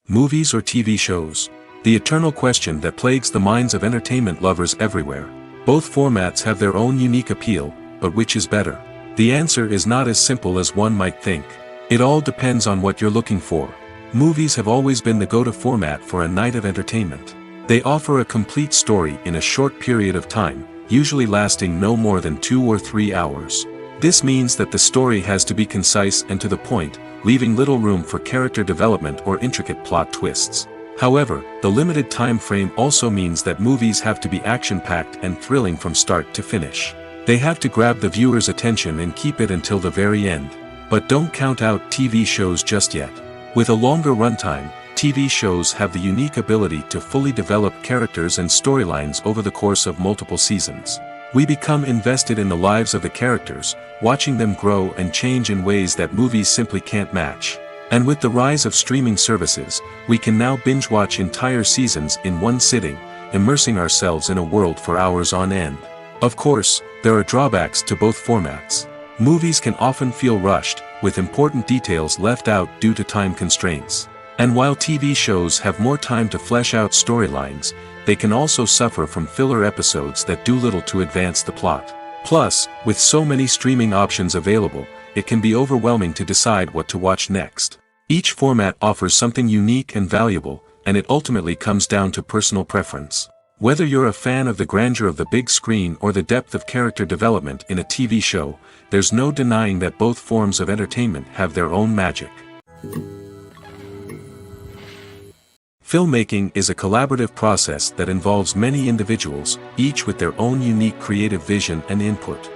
Movies or TV shows? The eternal question that plagues the minds of entertainment lovers everywhere. Both formats have their own unique appeal, but which is better? The answer is not as simple as one might think. It all depends on what you're looking for. Movies have always been the go-to format for a night of entertainment. They offer a complete story in a short period of time, usually lasting no more than 2 or 3 hours. This means that the story has to be concise and to the point, leaving little room for character development or intricate plot twists. However, the limited time frame also means that movies have to be action-packed and thrilling from start to finish. They have to grab the viewer's attention and keep it until the very end. But don't count out TV shows just yet. With a longer runtime, TV shows have the unique ability to fully develop characters and storylines over the course of multiple seasons. We become invested in the lives of the characters, watching them grow and change in ways that movies simply can't match. And with the rise of streaming services, we can now binge-watch entire seasons in one sitting, immersing ourselves in a world for hours on end. Of course, there are drawbacks to both formats. Movies can often feel rushed, with important details left out due to time constraints. And while TV shows have more time to flesh out storylines, they can also suffer from filler episodes that do little to advance the plot. Plus, with so many streaming options available, it can be overwhelming to decide what to watch next. Each format offers something unique and valuable, and it ultimately comes down to personal preference. Whether you're a fan of the grandeur of the big screen or the depth of character development in a TV show, there's no denying that both forms of entertainment have their own magic. Filmmaking is a collaborative process that involves many individuals, each with their own unique creative vision and input.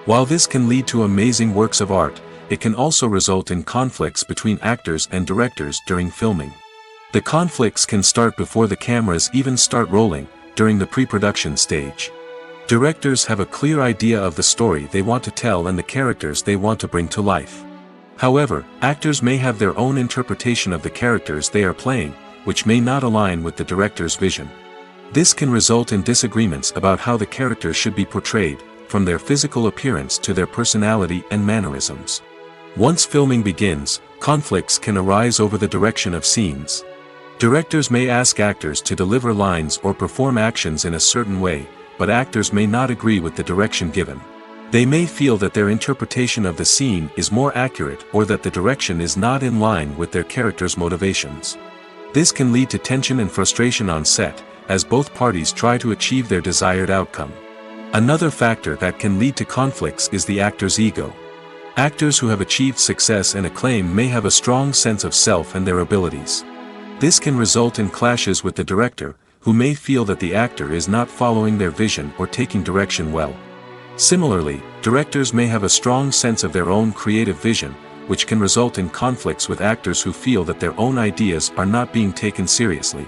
While this can lead to amazing works of art, it can also result in conflicts between actors and directors during filming. The conflicts can start before the cameras even start rolling, during the pre-production stage. Directors have a clear idea of the story they want to tell and the characters they want to bring to life. However, actors may have their own interpretation of the characters they are playing, which may not align with the director's vision. This can result in disagreements about how the characters should be portrayed, from their physical appearance to their personality and mannerisms. Once filming begins, conflicts can arise over the direction of scenes. Directors may ask actors to deliver lines or perform actions in a certain way, but actors may not agree with the direction given. They may feel that their interpretation of the scene is more accurate or that the direction is not in line with their character's motivations. This can lead to tension and frustration on set, as both parties try to achieve their desired outcome. Another factor that can lead to conflicts is the actor's ego. Actors who have achieved success and acclaim may have a strong sense of self and their abilities. This can result in clashes with the director, who may feel that the actor is not following their vision or taking direction well. Similarly, directors may have a strong sense of their own creative vision, which can result in conflicts with actors who feel that their own ideas are not being taken seriously.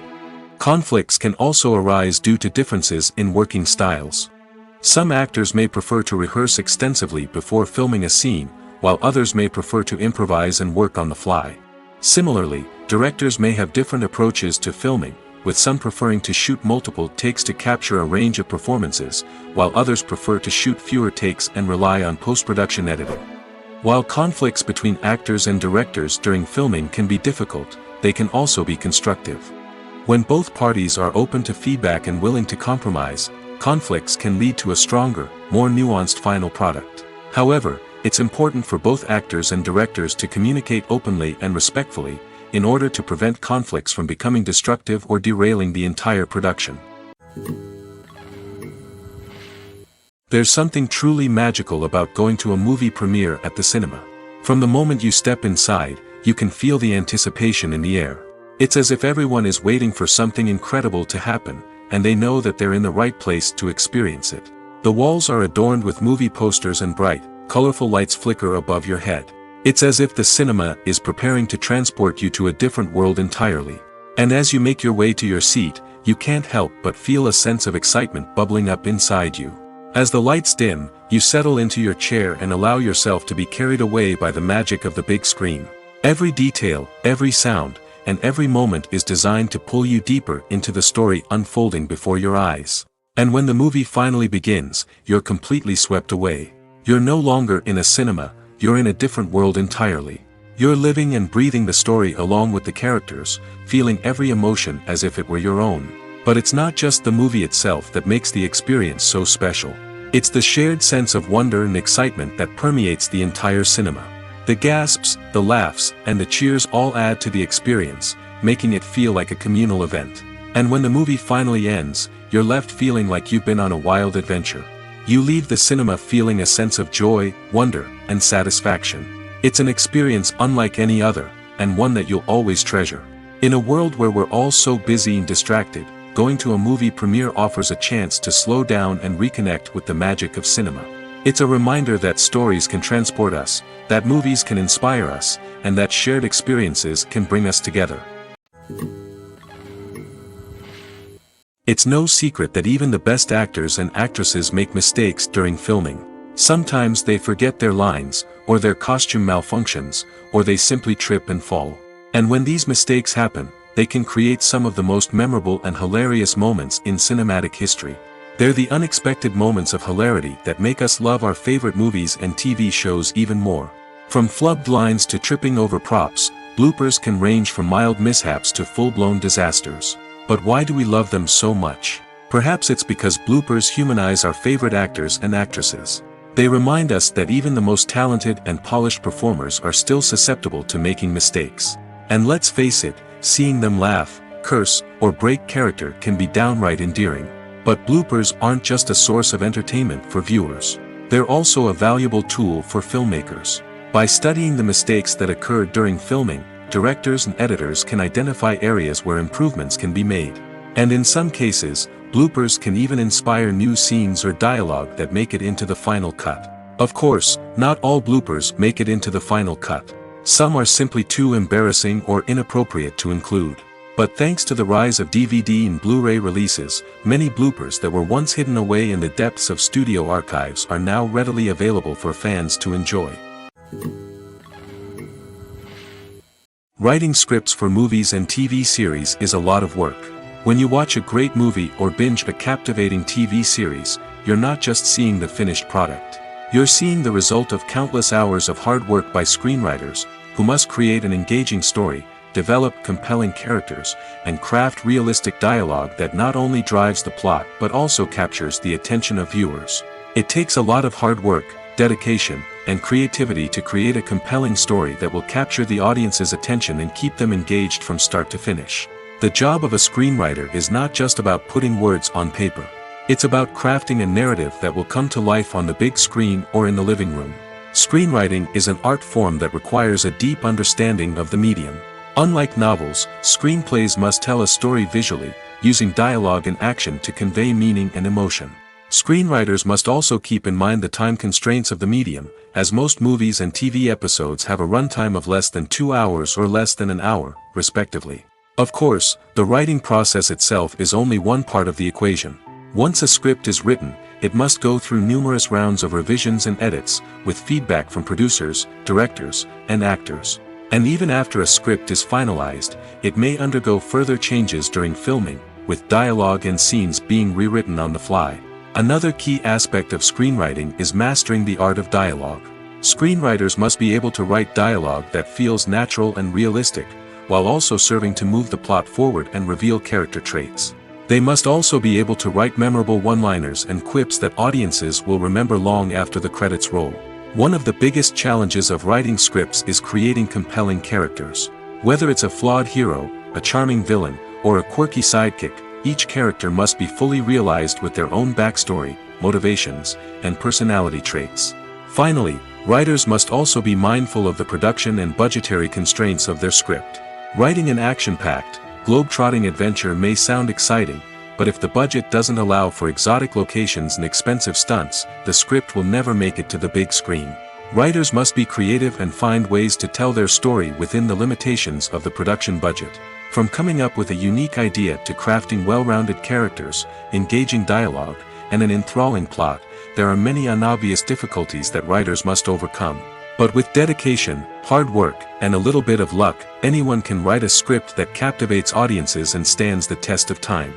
Conflicts can also arise due to differences in working styles. Some actors may prefer to rehearse extensively before filming a scene, while others may prefer to improvise and work on the fly. Similarly, directors may have different approaches to filming, with some preferring to shoot multiple takes to capture a range of performances, while others prefer to shoot fewer takes and rely on post-production editing. While conflicts between actors and directors during filming can be difficult, they can also be constructive. When both parties are open to feedback and willing to compromise, conflicts can lead to a stronger, more nuanced final product. However, it's important for both actors and directors to communicate openly and respectfully, in order to prevent conflicts from becoming destructive or derailing the entire production. There's something truly magical about going to a movie premiere at the cinema. From the moment you step inside, you can feel the anticipation in the air. It's as if everyone is waiting for something incredible to happen, and they know that they're in the right place to experience it. The walls are adorned with movie posters and bright, colorful lights flicker above your head. It's as if the cinema is preparing to transport you to a different world entirely. And as you make your way to your seat, you can't help but feel a sense of excitement bubbling up inside you. As the lights dim, you settle into your chair and allow yourself to be carried away by the magic of the big screen. Every detail, every sound, and every moment is designed to pull you deeper into the story unfolding before your eyes. And when the movie finally begins, you're completely swept away. You're no longer in a cinema, you're in a different world entirely. You're living and breathing the story along with the characters, feeling every emotion as if it were your own. But it's not just the movie itself that makes the experience so special. It's the shared sense of wonder and excitement that permeates the entire cinema. The gasps, the laughs, and the cheers all add to the experience, making it feel like a communal event. And when the movie finally ends, you're left feeling like you've been on a wild adventure. You leave the cinema feeling a sense of joy, wonder, and satisfaction. It's an experience unlike any other, and one that you'll always treasure. In a world where we're all so busy and distracted, going to a movie premiere offers a chance to slow down and reconnect with the magic of cinema. It's a reminder that stories can transport us, that movies can inspire us, and that shared experiences can bring us together. It's no secret that even the best actors and actresses make mistakes during filming. Sometimes they forget their lines, or their costume malfunctions, or they simply trip and fall. And when these mistakes happen, they can create some of the most memorable and hilarious moments in cinematic history. They're the unexpected moments of hilarity that make us love our favorite movies and TV shows even more. From flubbed lines to tripping over props, bloopers can range from mild mishaps to full-blown disasters. But why do we love them so much? Perhaps it's because bloopers humanize our favorite actors and actresses. They remind us that even the most talented and polished performers are still susceptible to making mistakes. And let's face it, seeing them laugh, curse, or break character can be downright endearing. But bloopers aren't just a source of entertainment for viewers. They're also a valuable tool for filmmakers. By studying the mistakes that occurred during filming, directors and editors can identify areas where improvements can be made. And in some cases, bloopers can even inspire new scenes or dialogue that make it into the final cut. Of course, not all bloopers make it into the final cut. Some are simply too embarrassing or inappropriate to include. But thanks to the rise of DVD and Blu-ray releases, many bloopers that were once hidden away in the depths of studio archives are now readily available for fans to enjoy. Writing scripts for movies and TV series is a lot of work. When you watch a great movie or binge a captivating TV series, you're not just seeing the finished product. You're seeing the result of countless hours of hard work by screenwriters, who must create an engaging story, develop compelling characters, and craft realistic dialogue that not only drives the plot but also captures the attention of viewers. It takes a lot of hard work, dedication, and creativity to create a compelling story that will capture the audience's attention and keep them engaged from start to finish. The job of a screenwriter is not just about putting words on paper. It's about crafting a narrative that will come to life on the big screen or in the living room. Screenwriting is an art form that requires a deep understanding of the medium. Unlike novels, screenplays must tell a story visually, using dialogue and action to convey meaning and emotion. Screenwriters must also keep in mind the time constraints of the medium, as most movies and TV episodes have a runtime of less than 2 hours or less than an hour, respectively. Of course, the writing process itself is only one part of the equation. Once a script is written, it must go through numerous rounds of revisions and edits, with feedback from producers, directors, and actors. And even after a script is finalized, it may undergo further changes during filming, with dialogue and scenes being rewritten on the fly. Another key aspect of screenwriting is mastering the art of dialogue. Screenwriters must be able to write dialogue that feels natural and realistic, while also serving to move the plot forward and reveal character traits. They must also be able to write memorable one-liners and quips that audiences will remember long after the credits roll. One of the biggest challenges of writing scripts is creating compelling characters. Whether it's a flawed hero, a charming villain, or a quirky sidekick, each character must be fully realized with their own backstory, motivations, and personality traits. Finally, writers must also be mindful of the production and budgetary constraints of their script. Writing an action-packed, globe-trotting adventure may sound exciting, but if the budget doesn't allow for exotic locations and expensive stunts, the script will never make it to the big screen. Writers must be creative and find ways to tell their story within the limitations of the production budget. From coming up with a unique idea to crafting well-rounded characters, engaging dialogue, and an enthralling plot, there are many unobvious difficulties that writers must overcome. But with dedication, hard work, and a little bit of luck, anyone can write a script that captivates audiences and stands the test of time.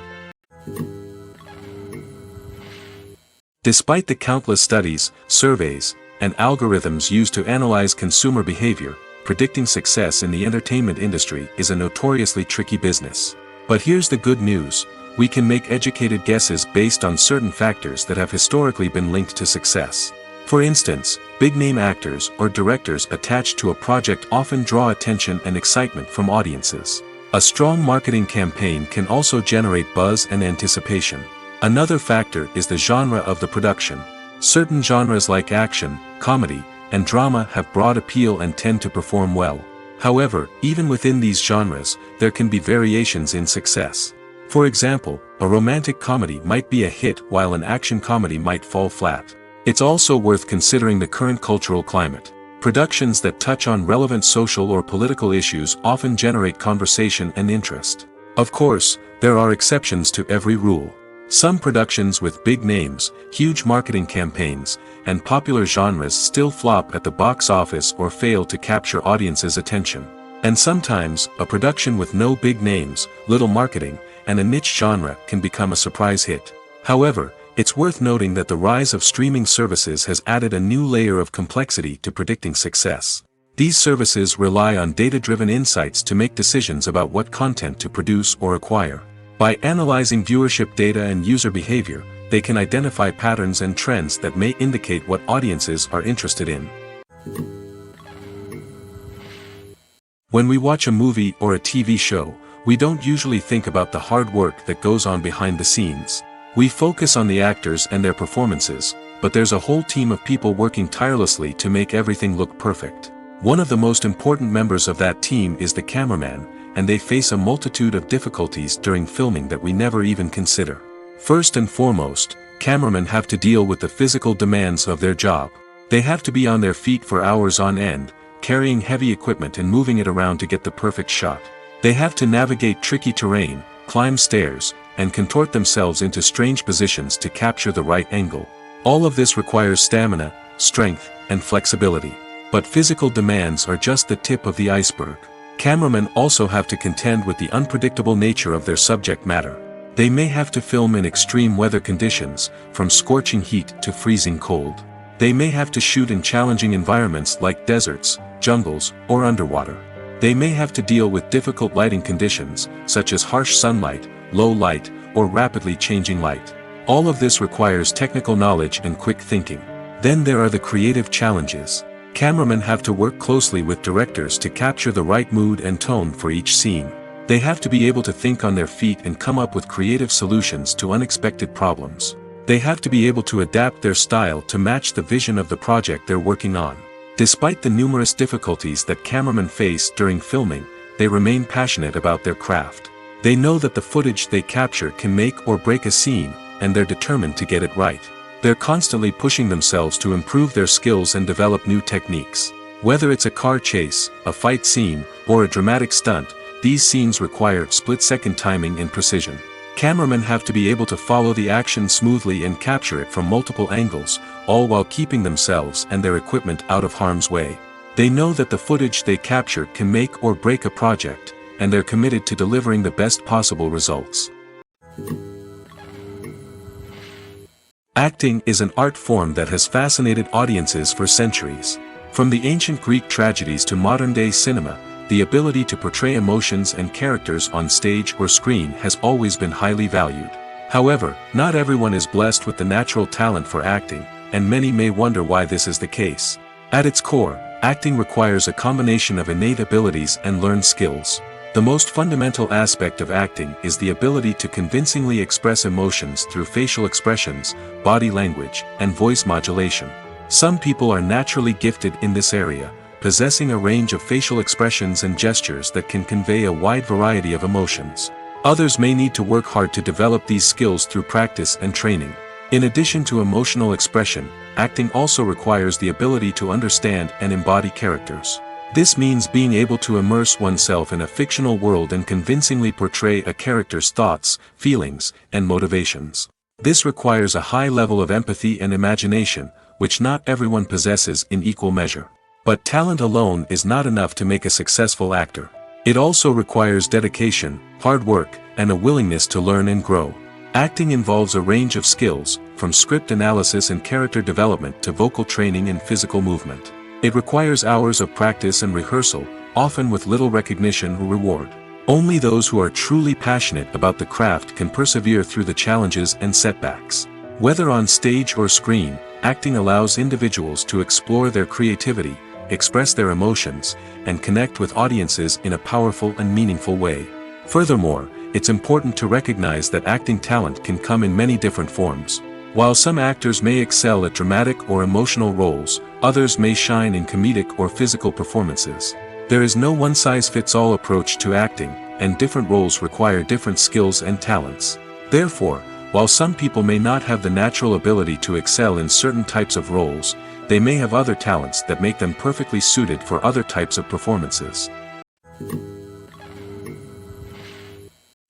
Despite the countless studies, surveys, and algorithms used to analyze consumer behavior, predicting success in the entertainment industry is a notoriously tricky business. But here's the good news: we can make educated guesses based on certain factors that have historically been linked to success. For instance, big-name actors or directors attached to a project often draw attention and excitement from audiences. A strong marketing campaign can also generate buzz and anticipation. Another factor is the genre of the production. Certain genres like action, comedy, and drama have broad appeal and tend to perform well. However, even within these genres, there can be variations in success. For example, a romantic comedy might be a hit while an action comedy might fall flat. It's also worth considering the current cultural climate. Productions that touch on relevant social or political issues often generate conversation and interest. Of course, there are exceptions to every rule. Some productions with big names, huge marketing campaigns, and popular genres still flop at the box office or fail to capture audiences' attention. And sometimes, a production with no big names, little marketing, and a niche genre can become a surprise hit. However, it's worth noting that the rise of streaming services has added a new layer of complexity to predicting success. These services rely on data-driven insights to make decisions about what content to produce or acquire. By analyzing viewership data and user behavior, they can identify patterns and trends that may indicate what audiences are interested in. When we watch a movie or a TV show, we don't usually think about the hard work that goes on behind the scenes. We focus on the actors and their performances, but there's a whole team of people working tirelessly to make everything look perfect. One of the most important members of that team is the cameraman, and they face a multitude of difficulties during filming that we never even consider. First and foremost, cameramen have to deal with the physical demands of their job. They have to be on their feet for hours on end, carrying heavy equipment and moving it around to get the perfect shot. They have to navigate tricky terrain, climb stairs, and contort themselves into strange positions to capture the right angle. All of this requires stamina, strength, and flexibility. But physical demands are just the tip of the iceberg. Cameramen also have to contend with the unpredictable nature of their subject matter. They may have to film in extreme weather conditions, from scorching heat to freezing cold. They may have to shoot in challenging environments like deserts, jungles, or underwater. They may have to deal with difficult lighting conditions, such as harsh sunlight, low light, or rapidly changing light. All of this requires technical knowledge and quick thinking. Then there are the creative challenges. Cameramen have to work closely with directors to capture the right mood and tone for each scene. They have to be able to think on their feet and come up with creative solutions to unexpected problems. They have to be able to adapt their style to match the vision of the project they're working on. Despite the numerous difficulties that cameramen face during filming, they remain passionate about their craft. They know that the footage they capture can make or break a scene, and they're determined to get it right. They're constantly pushing themselves to improve their skills and develop new techniques. Whether it's a car chase, a fight scene, or a dramatic stunt, these scenes require split-second timing and precision. Cameramen have to be able to follow the action smoothly and capture it from multiple angles, all while keeping themselves and their equipment out of harm's way. They know that the footage they capture can make or break a project, and they're committed to delivering the best possible results. Acting is an art form that has fascinated audiences for centuries. From the ancient Greek tragedies to modern-day cinema, the ability to portray emotions and characters on stage or screen has always been highly valued. However, not everyone is blessed with the natural talent for acting, and many may wonder why this is the case. At its core, acting requires a combination of innate abilities and learned skills. The most fundamental aspect of acting is the ability to convincingly express emotions through facial expressions, body language, and voice modulation. Some people are naturally gifted in this area, possessing a range of facial expressions and gestures that can convey a wide variety of emotions. Others may need to work hard to develop these skills through practice and training. In addition to emotional expression, acting also requires the ability to understand and embody characters. This means being able to immerse oneself in a fictional world and convincingly portray a character's thoughts, feelings, and motivations. This requires a high level of empathy and imagination, which not everyone possesses in equal measure. But talent alone is not enough to make a successful actor. It also requires dedication, hard work, and a willingness to learn and grow. Acting involves a range of skills, from script analysis and character development to vocal training and physical movement. It requires hours of practice and rehearsal, often with little recognition or reward. Only those who are truly passionate about the craft can persevere through the challenges and setbacks. Whether on stage or screen, acting allows individuals to explore their creativity, express their emotions, and connect with audiences in a powerful and meaningful way. Furthermore, it's important to recognize that acting talent can come in many different forms. While some actors may excel at dramatic or emotional roles, others may shine in comedic or physical performances. There is no one-size-fits-all approach to acting, and different roles require different skills and talents. Therefore, while some people may not have the natural ability to excel in certain types of roles, they may have other talents that make them perfectly suited for other types of performances.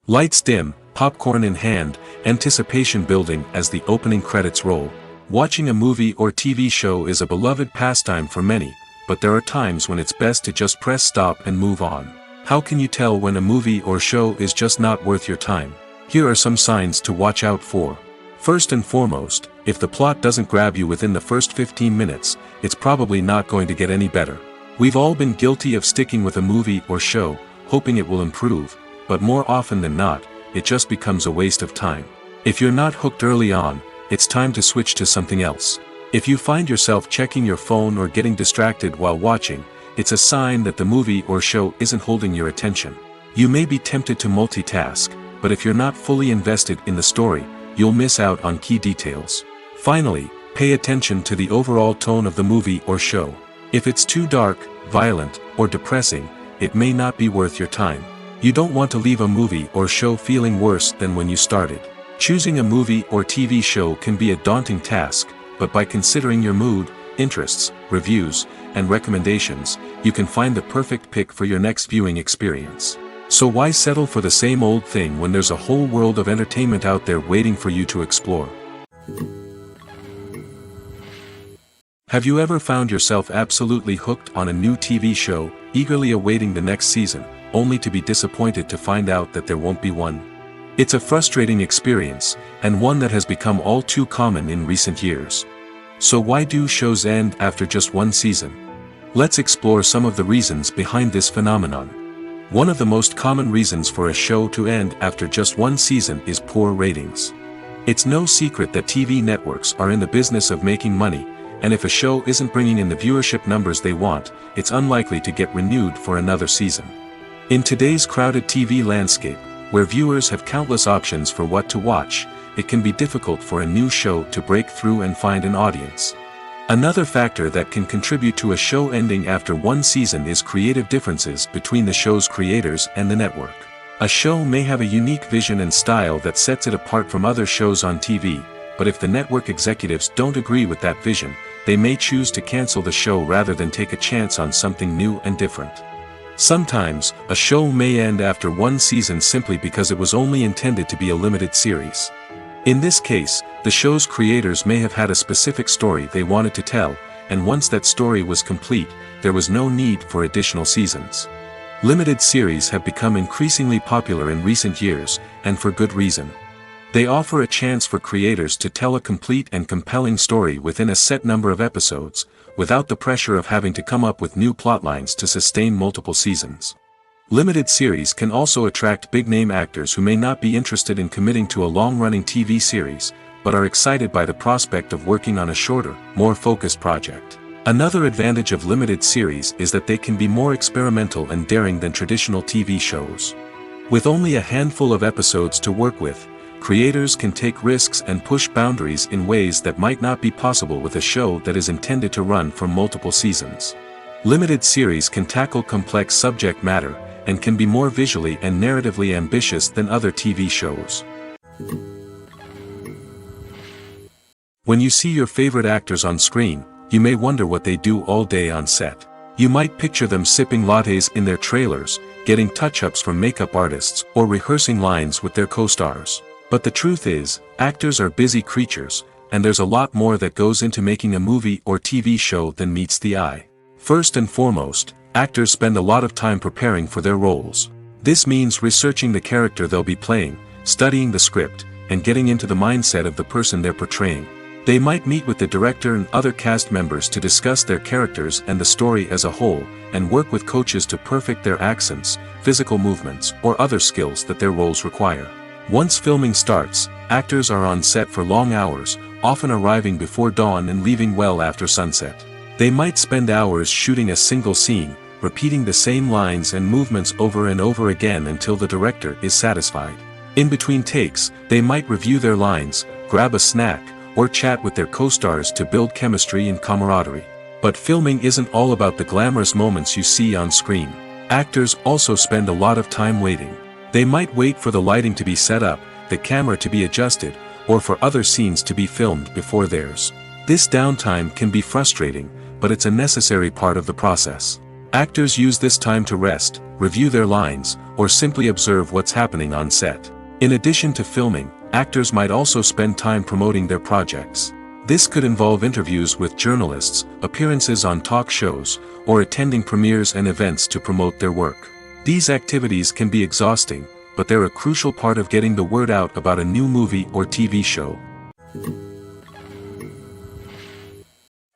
Lights dim, popcorn in hand, anticipation building as the opening credits roll. Watching a movie or TV show is a beloved pastime for many, but there are times when it's best to just press stop and move on. How can you tell when a movie or show is just not worth your time? Here are some signs to watch out for. First and foremost, if the plot doesn't grab you within the first 15 minutes, it's probably not going to get any better. We've all been guilty of sticking with a movie or show, hoping it will improve, but more often than not, it just becomes a waste of time. If you're not hooked early on, it's time to switch to something else. If you find yourself checking your phone or getting distracted while watching, it's a sign that the movie or show isn't holding your attention. You may be tempted to multitask, but if you're not fully invested in the story, you'll miss out on key details. Finally, pay attention to the overall tone of the movie or show. If it's too dark, violent, or depressing, it may not be worth your time. You don't want to leave a movie or show feeling worse than when you started. Choosing a movie or TV show can be a daunting task, but by considering your mood, interests, reviews, and recommendations, you can find the perfect pick for your next viewing experience. So why settle for the same old thing when there's a whole world of entertainment out there waiting for you to explore? Have you ever found yourself absolutely hooked on a new TV show, eagerly awaiting the next season, only to be disappointed to find out that there won't be one? It's a frustrating experience, and one that has become all too common in recent years. So why do shows end after just one season? Let's explore some of the reasons behind this phenomenon. One of the most common reasons for a show to end after just one season is poor ratings. It's no secret that TV networks are in the business of making money, and if a show isn't bringing in the viewership numbers they want, it's unlikely to get renewed for another season. In today's crowded TV landscape, where viewers have countless options for what to watch, it can be difficult for a new show to break through and find an audience. Another factor that can contribute to a show ending after one season is creative differences between the show's creators and the network. A show may have a unique vision and style that sets it apart from other shows on TV, but if the network executives don't agree with that vision, they may choose to cancel the show rather than take a chance on something new and different. Sometimes, a show may end after one season simply because it was only intended to be a limited series. In this case, the show's creators may have had a specific story they wanted to tell, and once that story was complete, there was no need for additional seasons. Limited series have become increasingly popular in recent years, and for good reason. They offer a chance for creators to tell a complete and compelling story within a set number of episodes, without the pressure of having to come up with new plotlines to sustain multiple seasons. Limited series can also attract big-name actors who may not be interested in committing to a long-running TV series, but are excited by the prospect of working on a shorter, more focused project. Another advantage of limited series is that they can be more experimental and daring than traditional TV shows. With only a handful of episodes to work with, creators can take risks and push boundaries in ways that might not be possible with a show that is intended to run for multiple seasons. Limited series can tackle complex subject matter, and can be more visually and narratively ambitious than other TV shows. When you see your favorite actors on screen, you may wonder what they do all day on set. You might picture them sipping lattes in their trailers, getting touch-ups from makeup artists, or rehearsing lines with their co-stars. But the truth is, actors are busy creatures, and there's a lot more that goes into making a movie or TV show than meets the eye. First and foremost, actors spend a lot of time preparing for their roles. This means researching the character they'll be playing, studying the script, and getting into the mindset of the person they're portraying. They might meet with the director and other cast members to discuss their characters and the story as a whole, and work with coaches to perfect their accents, physical movements, or other skills that their roles require. Once filming starts, actors are on set for long hours, often arriving before dawn and leaving well after sunset. They might spend hours shooting a single scene, repeating the same lines and movements over and over again until the director is satisfied. In between takes, they might review their lines, grab a snack, or chat with their co-stars to build chemistry and camaraderie. But filming isn't all about the glamorous moments you see on screen. Actors also spend a lot of time waiting. They might wait for the lighting to be set up, the camera to be adjusted, or for other scenes to be filmed before theirs. This downtime can be frustrating, but it's a necessary part of the process. Actors use this time to rest, review their lines, or simply observe what's happening on set. In addition to filming, actors might also spend time promoting their projects. This could involve interviews with journalists, appearances on talk shows, or attending premieres and events to promote their work. These activities can be exhausting, but they're a crucial part of getting the word out about a new movie or TV show.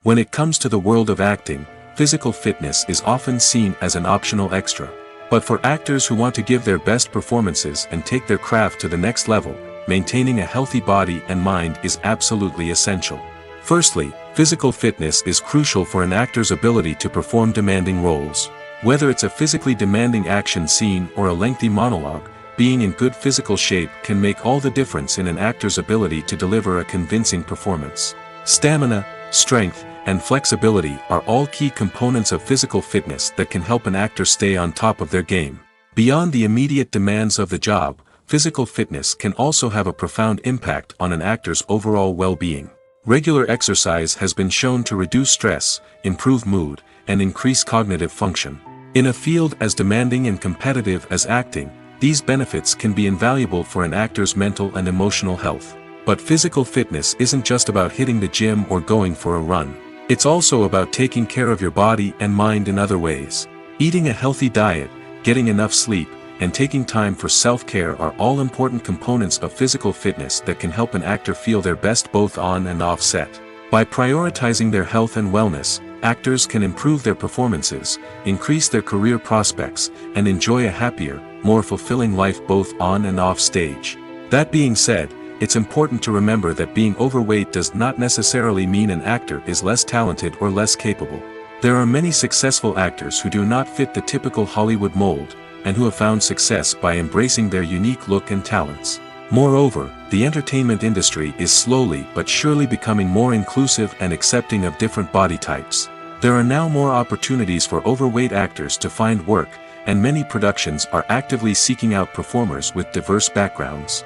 When it comes to the world of acting, physical fitness is often seen as an optional extra. But for actors who want to give their best performances and take their craft to the next level, maintaining a healthy body and mind is absolutely essential. Firstly, physical fitness is crucial for an actor's ability to perform demanding roles. Whether it's a physically demanding action scene or a lengthy monologue, being in good physical shape can make all the difference in an actor's ability to deliver a convincing performance. Stamina, strength, and flexibility are all key components of physical fitness that can help an actor stay on top of their game. Beyond the immediate demands of the job, physical fitness can also have a profound impact on an actor's overall well-being. Regular exercise has been shown to reduce stress, improve mood, and increase cognitive function. In a field as demanding and competitive as acting, these benefits can be invaluable for an actor's mental and emotional health. But physical fitness isn't just about hitting the gym or going for a run. It's also about taking care of your body and mind in other ways. Eating a healthy diet, getting enough sleep, and taking time for self-care are all important components of physical fitness that can help an actor feel their best both on and off set. By prioritizing their health and wellness, actors can improve their performances, increase their career prospects, and enjoy a happier, more fulfilling life both on and off stage. That being said, it's important to remember that being overweight does not necessarily mean an actor is less talented or less capable. There are many successful actors who do not fit the typical Hollywood mold, and who have found success by embracing their unique look and talents. Moreover, the entertainment industry is slowly but surely becoming more inclusive and accepting of different body types. There are now more opportunities for overweight actors to find work, and many productions are actively seeking out performers with diverse backgrounds.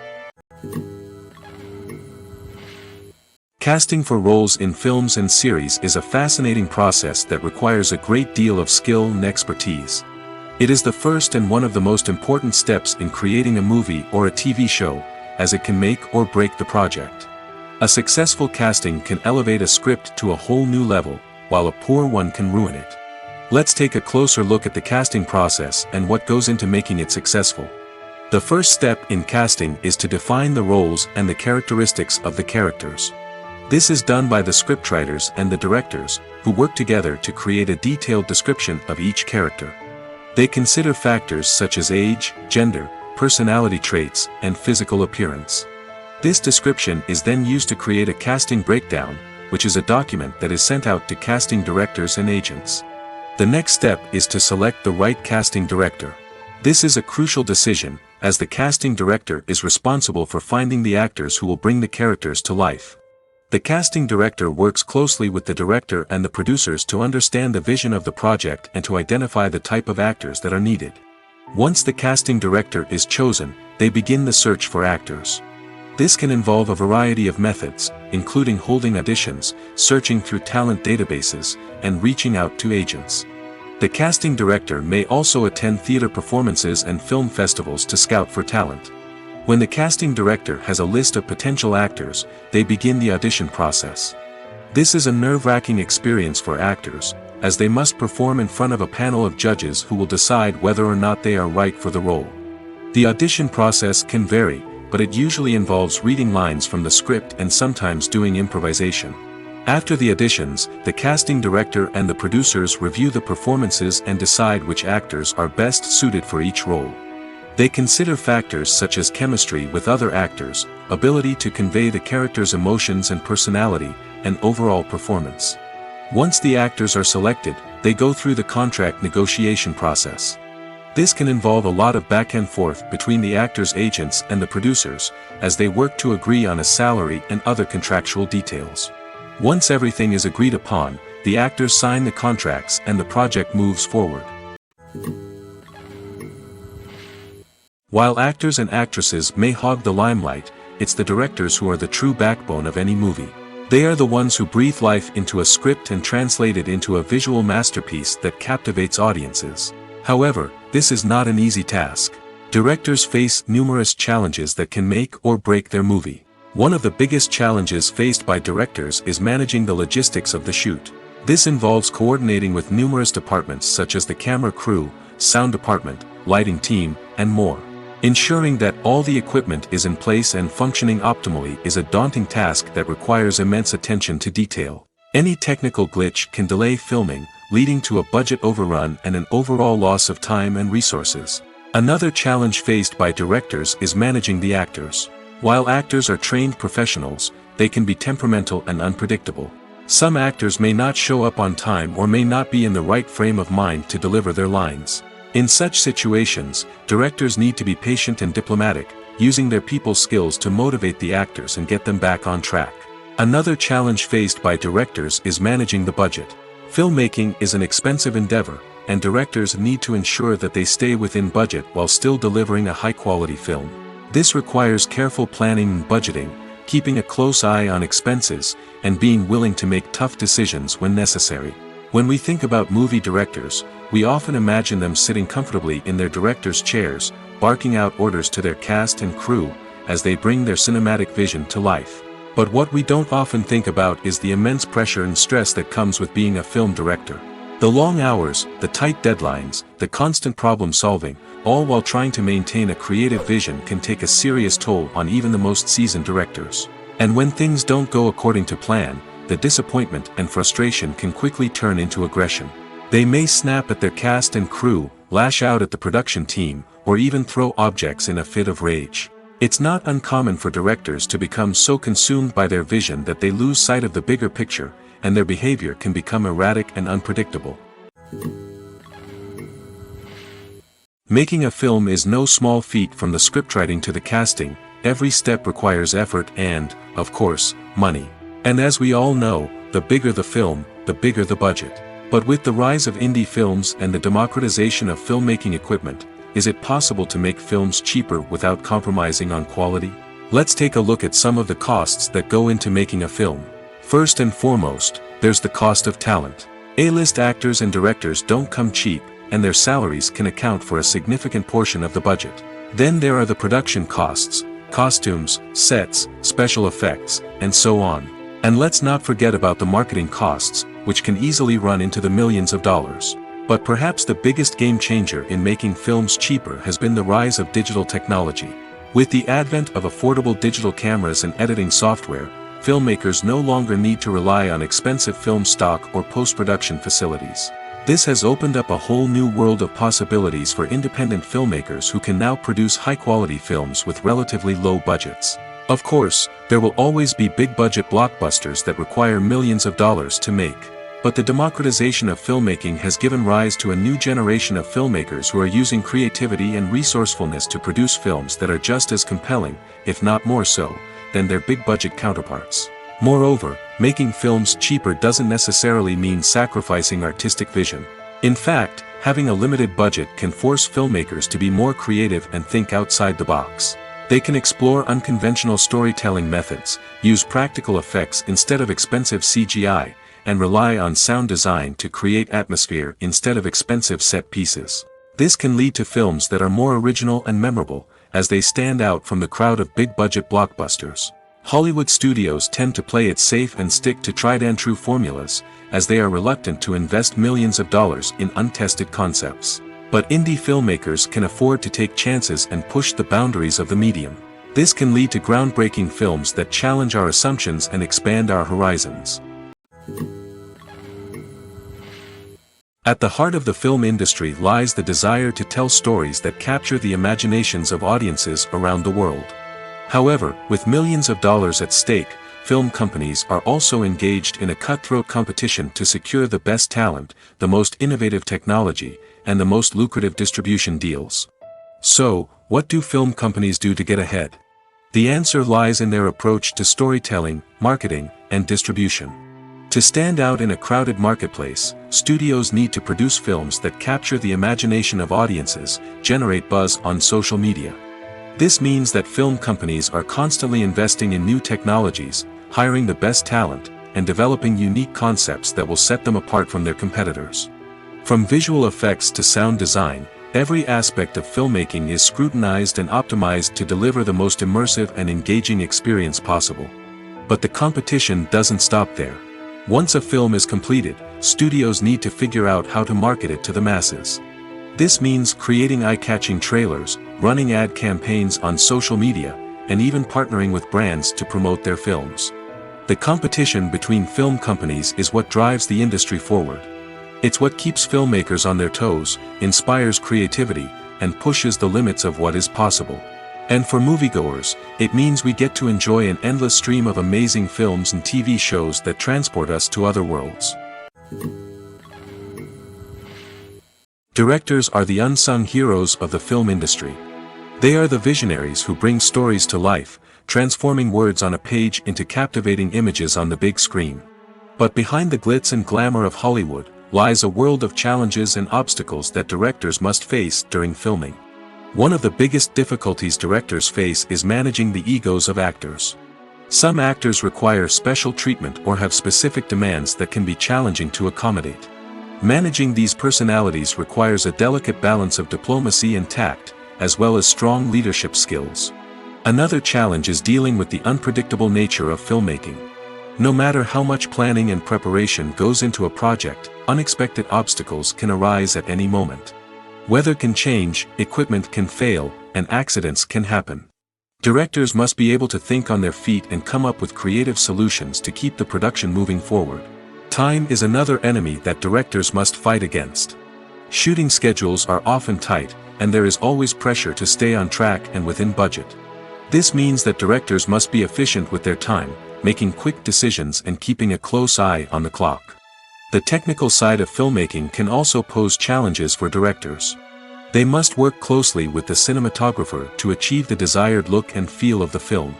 Casting for roles in films and series is a fascinating process that requires a great deal of skill and expertise. It is the first and one of the most important steps in creating a movie or a TV show, as it can make or break the project. A successful casting can elevate a script to a whole new level, while a poor one can ruin it. Let's take a closer look at the casting process and what goes into making it successful. The first step in casting is to define the roles and the characteristics of the characters. This is done by the scriptwriters and the directors, who work together to create a detailed description of each character. They consider factors such as age, gender, personality traits, and physical appearance. This description is then used to create a casting breakdown, which is a document that is sent out to casting directors and agents. The next step is to select the right casting director. This is a crucial decision, as the casting director is responsible for finding the actors who will bring the characters to life. The casting director works closely with the director and the producers to understand the vision of the project and to identify the type of actors that are needed. Once the casting director is chosen, they begin the search for actors. This can involve a variety of methods, including holding auditions, searching through talent databases, and reaching out to agents. The casting director may also attend theater performances and film festivals to scout for talent. When the casting director has a list of potential actors, they begin the audition process. This is a nerve-wracking experience for actors, as they must perform in front of a panel of judges who will decide whether or not they are right for the role. The audition process can vary, but it usually involves reading lines from the script and sometimes doing improvisation. After the auditions, the casting director and the producers review the performances and decide which actors are best suited for each role. They consider factors such as chemistry with other actors, ability to convey the character's emotions and personality, and overall performance. Once the actors are selected, they go through the contract negotiation process. This can involve a lot of back and forth between the actors' agents and the producers, as they work to agree on a salary and other contractual details. Once everything is agreed upon, the actors sign the contracts and the project moves forward. While actors and actresses may hog the limelight, it's the directors who are the true backbone of any movie. They are the ones who breathe life into a script and translate it into a visual masterpiece that captivates audiences. However, this is not an easy task. Directors face numerous challenges that can make or break their movie. One of the biggest challenges faced by directors is managing the logistics of the shoot. This involves coordinating with numerous departments such as the camera crew, sound department, lighting team, and more. Ensuring that all the equipment is in place and functioning optimally is a daunting task that requires immense attention to detail. Any technical glitch can delay filming, leading to a budget overrun and an overall loss of time and resources. Another challenge faced by directors is managing the actors. While actors are trained professionals, they can be temperamental and unpredictable. Some actors may not show up on time or may not be in the right frame of mind to deliver their lines. In such situations, directors need to be patient and diplomatic, using their people skills to motivate the actors and get them back on track. Another challenge faced by directors is managing the budget. Filmmaking is an expensive endeavor, and directors need to ensure that they stay within budget while still delivering a high-quality film. This requires careful planning and budgeting, keeping a close eye on expenses, and being willing to make tough decisions when necessary. When we think about movie directors, we often imagine them sitting comfortably in their director's chairs, barking out orders to their cast and crew, as they bring their cinematic vision to life. But what we don't often think about is the immense pressure and stress that comes with being a film director. The long hours, the tight deadlines, the constant problem solving, all while trying to maintain a creative vision can take a serious toll on even the most seasoned directors. And when things don't go according to plan, the disappointment and frustration can quickly turn into aggression. They may snap at their cast and crew, lash out at the production team, or even throw objects in a fit of rage. It's not uncommon for directors to become so consumed by their vision that they lose sight of the bigger picture, and their behavior can become erratic and unpredictable. Making a film is no small feat. From the scriptwriting to the casting, every step requires effort and, of course, money. And as we all know, the bigger the film, the bigger the budget. But with the rise of indie films and the democratization of filmmaking equipment, is it possible to make films cheaper without compromising on quality? Let's take a look at some of the costs that go into making a film. First and foremost, there's the cost of talent. A-list actors and directors don't come cheap, and their salaries can account for a significant portion of the budget. Then there are the production costs, costumes, sets, special effects, and so on. And let's not forget about the marketing costs, which can easily run into the millions of dollars. But perhaps the biggest game changer in making films cheaper has been the rise of digital technology. With the advent of affordable digital cameras and editing software, filmmakers no longer need to rely on expensive film stock or post-production facilities. This has opened up a whole new world of possibilities for independent filmmakers who can now produce high-quality films with relatively low budgets. Of course, there will always be big-budget blockbusters that require millions of dollars to make. But the democratization of filmmaking has given rise to a new generation of filmmakers who are using creativity and resourcefulness to produce films that are just as compelling, if not more so, than their big-budget counterparts. Moreover, making films cheaper doesn't necessarily mean sacrificing artistic vision. In fact, having a limited budget can force filmmakers to be more creative and think outside the box. They can explore unconventional storytelling methods, use practical effects instead of expensive CGI, and rely on sound design to create atmosphere instead of expensive set pieces. This can lead to films that are more original and memorable, as they stand out from the crowd of big-budget blockbusters. Hollywood studios tend to play it safe and stick to tried-and-true formulas, as they are reluctant to invest millions of dollars in untested concepts. But indie filmmakers can afford to take chances and push the boundaries of the medium. This can lead to groundbreaking films that challenge our assumptions and expand our horizons. At the heart of the film industry lies the desire to tell stories that capture the imaginations of audiences around the world. However, with millions of dollars at stake, film companies are also engaged in a cutthroat competition to secure the best talent, the most innovative technology, and the most lucrative distribution deals. So, what do film companies do to get ahead? The answer lies in their approach to storytelling, marketing, and distribution. To stand out in a crowded marketplace, studios need to produce films that capture the imagination of audiences, generate buzz on social media. This means that film companies are constantly investing in new technologies, hiring the best talent, and developing unique concepts that will set them apart from their competitors. From visual effects to sound design, Every aspect of filmmaking is scrutinized and optimized to deliver the most immersive and engaging experience possible. But the competition doesn't stop there. Once a film is completed, studios need to figure out how to market it to the masses. This means creating eye-catching trailers, running ad campaigns on social media, and even partnering with brands to promote their films. The competition between film companies is what drives the industry forward. It's what keeps filmmakers on their toes, inspires creativity, and pushes the limits of what is possible. And for moviegoers, it means we get to enjoy an endless stream of amazing films and TV shows that transport us to other worlds. Directors are the unsung heroes of the film industry. They are the visionaries who bring stories to life, transforming words on a page into captivating images on the big screen. But behind the glitz and glamour of Hollywood, lies a world of challenges and obstacles that directors must face during filming. One of the biggest difficulties directors face is managing the egos of actors. Some actors require special treatment or have specific demands that can be challenging to accommodate. Managing these personalities requires a delicate balance of diplomacy and tact, as well as strong leadership skills. Another challenge is dealing with the unpredictable nature of filmmaking. No matter how much planning and preparation goes into a project, unexpected obstacles can arise at any moment. Weather can change, equipment can fail, and accidents can happen. Directors must be able to think on their feet and come up with creative solutions to keep the production moving forward. Time is another enemy that directors must fight against. Shooting schedules are often tight, and there is always pressure to stay on track and within budget. This means that directors must be efficient with their time, making quick decisions and keeping a close eye on the clock. The technical side of filmmaking can also pose challenges for directors. They must work closely with the cinematographer to achieve the desired look and feel of the film.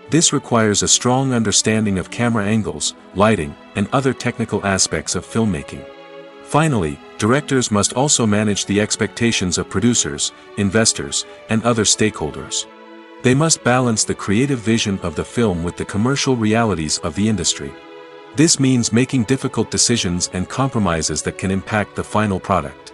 This requires a strong understanding of camera angles, lighting, and other technical aspects of filmmaking. Finally, directors must also manage the expectations of producers, investors, and other stakeholders. They must balance the creative vision of the film with the commercial realities of the industry. This means making difficult decisions and compromises that can impact the final product.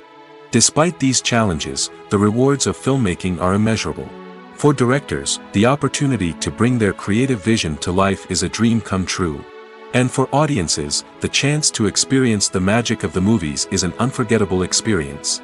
Despite these challenges, the rewards of filmmaking are immeasurable. For directors, the opportunity to bring their creative vision to life is a dream come true. And for audiences, the chance to experience the magic of the movies is an unforgettable experience.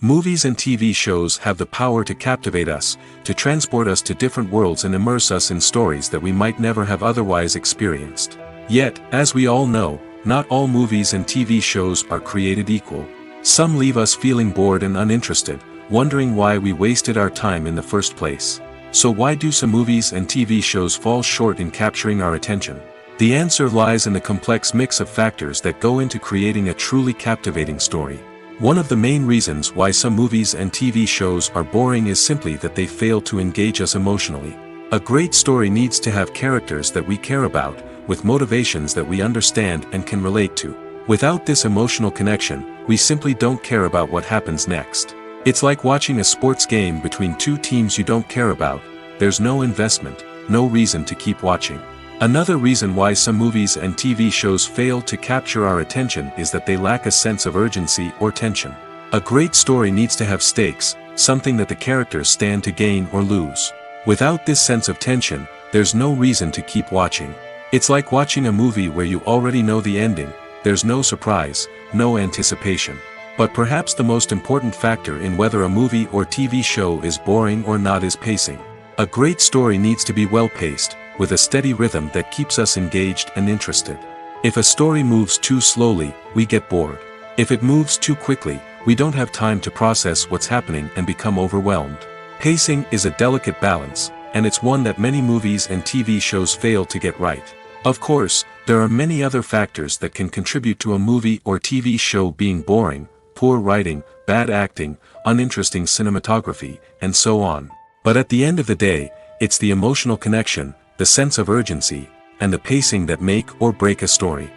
Movies and TV shows have the power to captivate us, to transport us to different worlds and immerse us in stories that we might never have otherwise experienced. Yet, as we all know, not all movies and TV shows are created equal. Some leave us feeling bored and uninterested, wondering why we wasted our time in the first place. So why do some movies and TV shows fall short in capturing our attention? The answer lies in the complex mix of factors that go into creating a truly captivating story. One of the main reasons why some movies and TV shows are boring is simply that they fail to engage us emotionally. A great story needs to have characters that we care about, with motivations that we understand and can relate to. Without this emotional connection, we simply don't care about what happens next. It's like watching a sports game between two teams you don't care about. There's no investment, no reason to keep watching. Another reason why some movies and TV shows fail to capture our attention is that they lack a sense of urgency or tension. A great story needs to have stakes, something that the characters stand to gain or lose. Without this sense of tension, there's no reason to keep watching. It's like watching a movie where you already know the ending. There's no surprise, no anticipation. But perhaps the most important factor in whether a movie or TV show is boring or not is pacing. A great story needs to be well-paced, with a steady rhythm that keeps us engaged and interested. If a story moves too slowly, we get bored. If it moves too quickly, we don't have time to process what's happening and become overwhelmed. Pacing is a delicate balance, and it's one that many movies and TV shows fail to get right. Of course, there are many other factors that can contribute to a movie or TV show being boring: poor writing, bad acting, uninteresting cinematography, and so on. But at the end of the day, it's the emotional connection, the sense of urgency, and the pacing that make or break a story.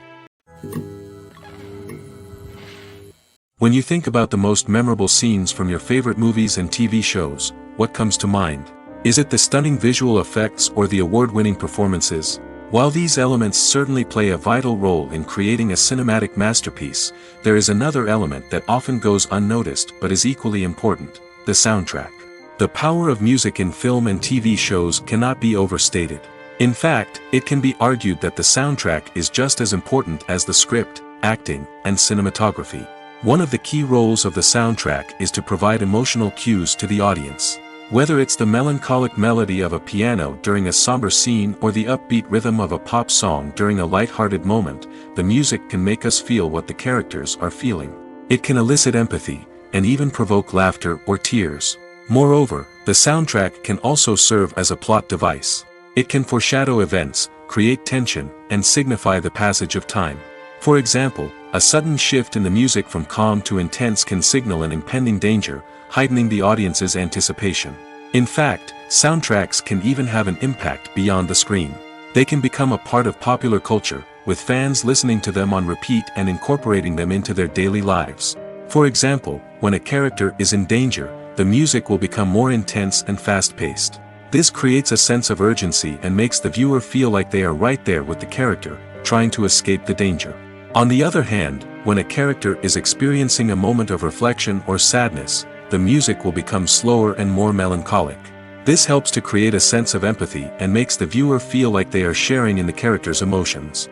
When you think about the most memorable scenes from your favorite movies and TV shows, what comes to mind? Is it the stunning visual effects or the award-winning performances? While these elements certainly play a vital role in creating a cinematic masterpiece, there is another element that often goes unnoticed but is equally important: the soundtrack. The power of music in film and TV shows cannot be overstated. In fact, it can be argued that the soundtrack is just as important as the script, acting, and cinematography. One of the key roles of the soundtrack is to provide emotional cues to the audience. Whether it's the melancholic melody of a piano during a somber scene or the upbeat rhythm of a pop song during a light-hearted moment, the music can make us feel what the characters are feeling. It can elicit empathy, and even provoke laughter or tears. Moreover, the soundtrack can also serve as a plot device. It can foreshadow events, create tension, and signify the passage of time. For example, a sudden shift in the music from calm to intense can signal an impending danger, heightening the audience's anticipation. In fact, soundtracks can even have an impact beyond the screen. They can become a part of popular culture, with fans listening to them on repeat and incorporating them into their daily lives. For example, when a character is in danger, the music will become more intense and fast-paced. This creates a sense of urgency and makes the viewer feel like they are right there with the character, trying to escape the danger. On the other hand, when a character is experiencing a moment of reflection or sadness, the music will become slower and more melancholic. This helps to create a sense of empathy and makes the viewer feel like they are sharing in the character's emotions.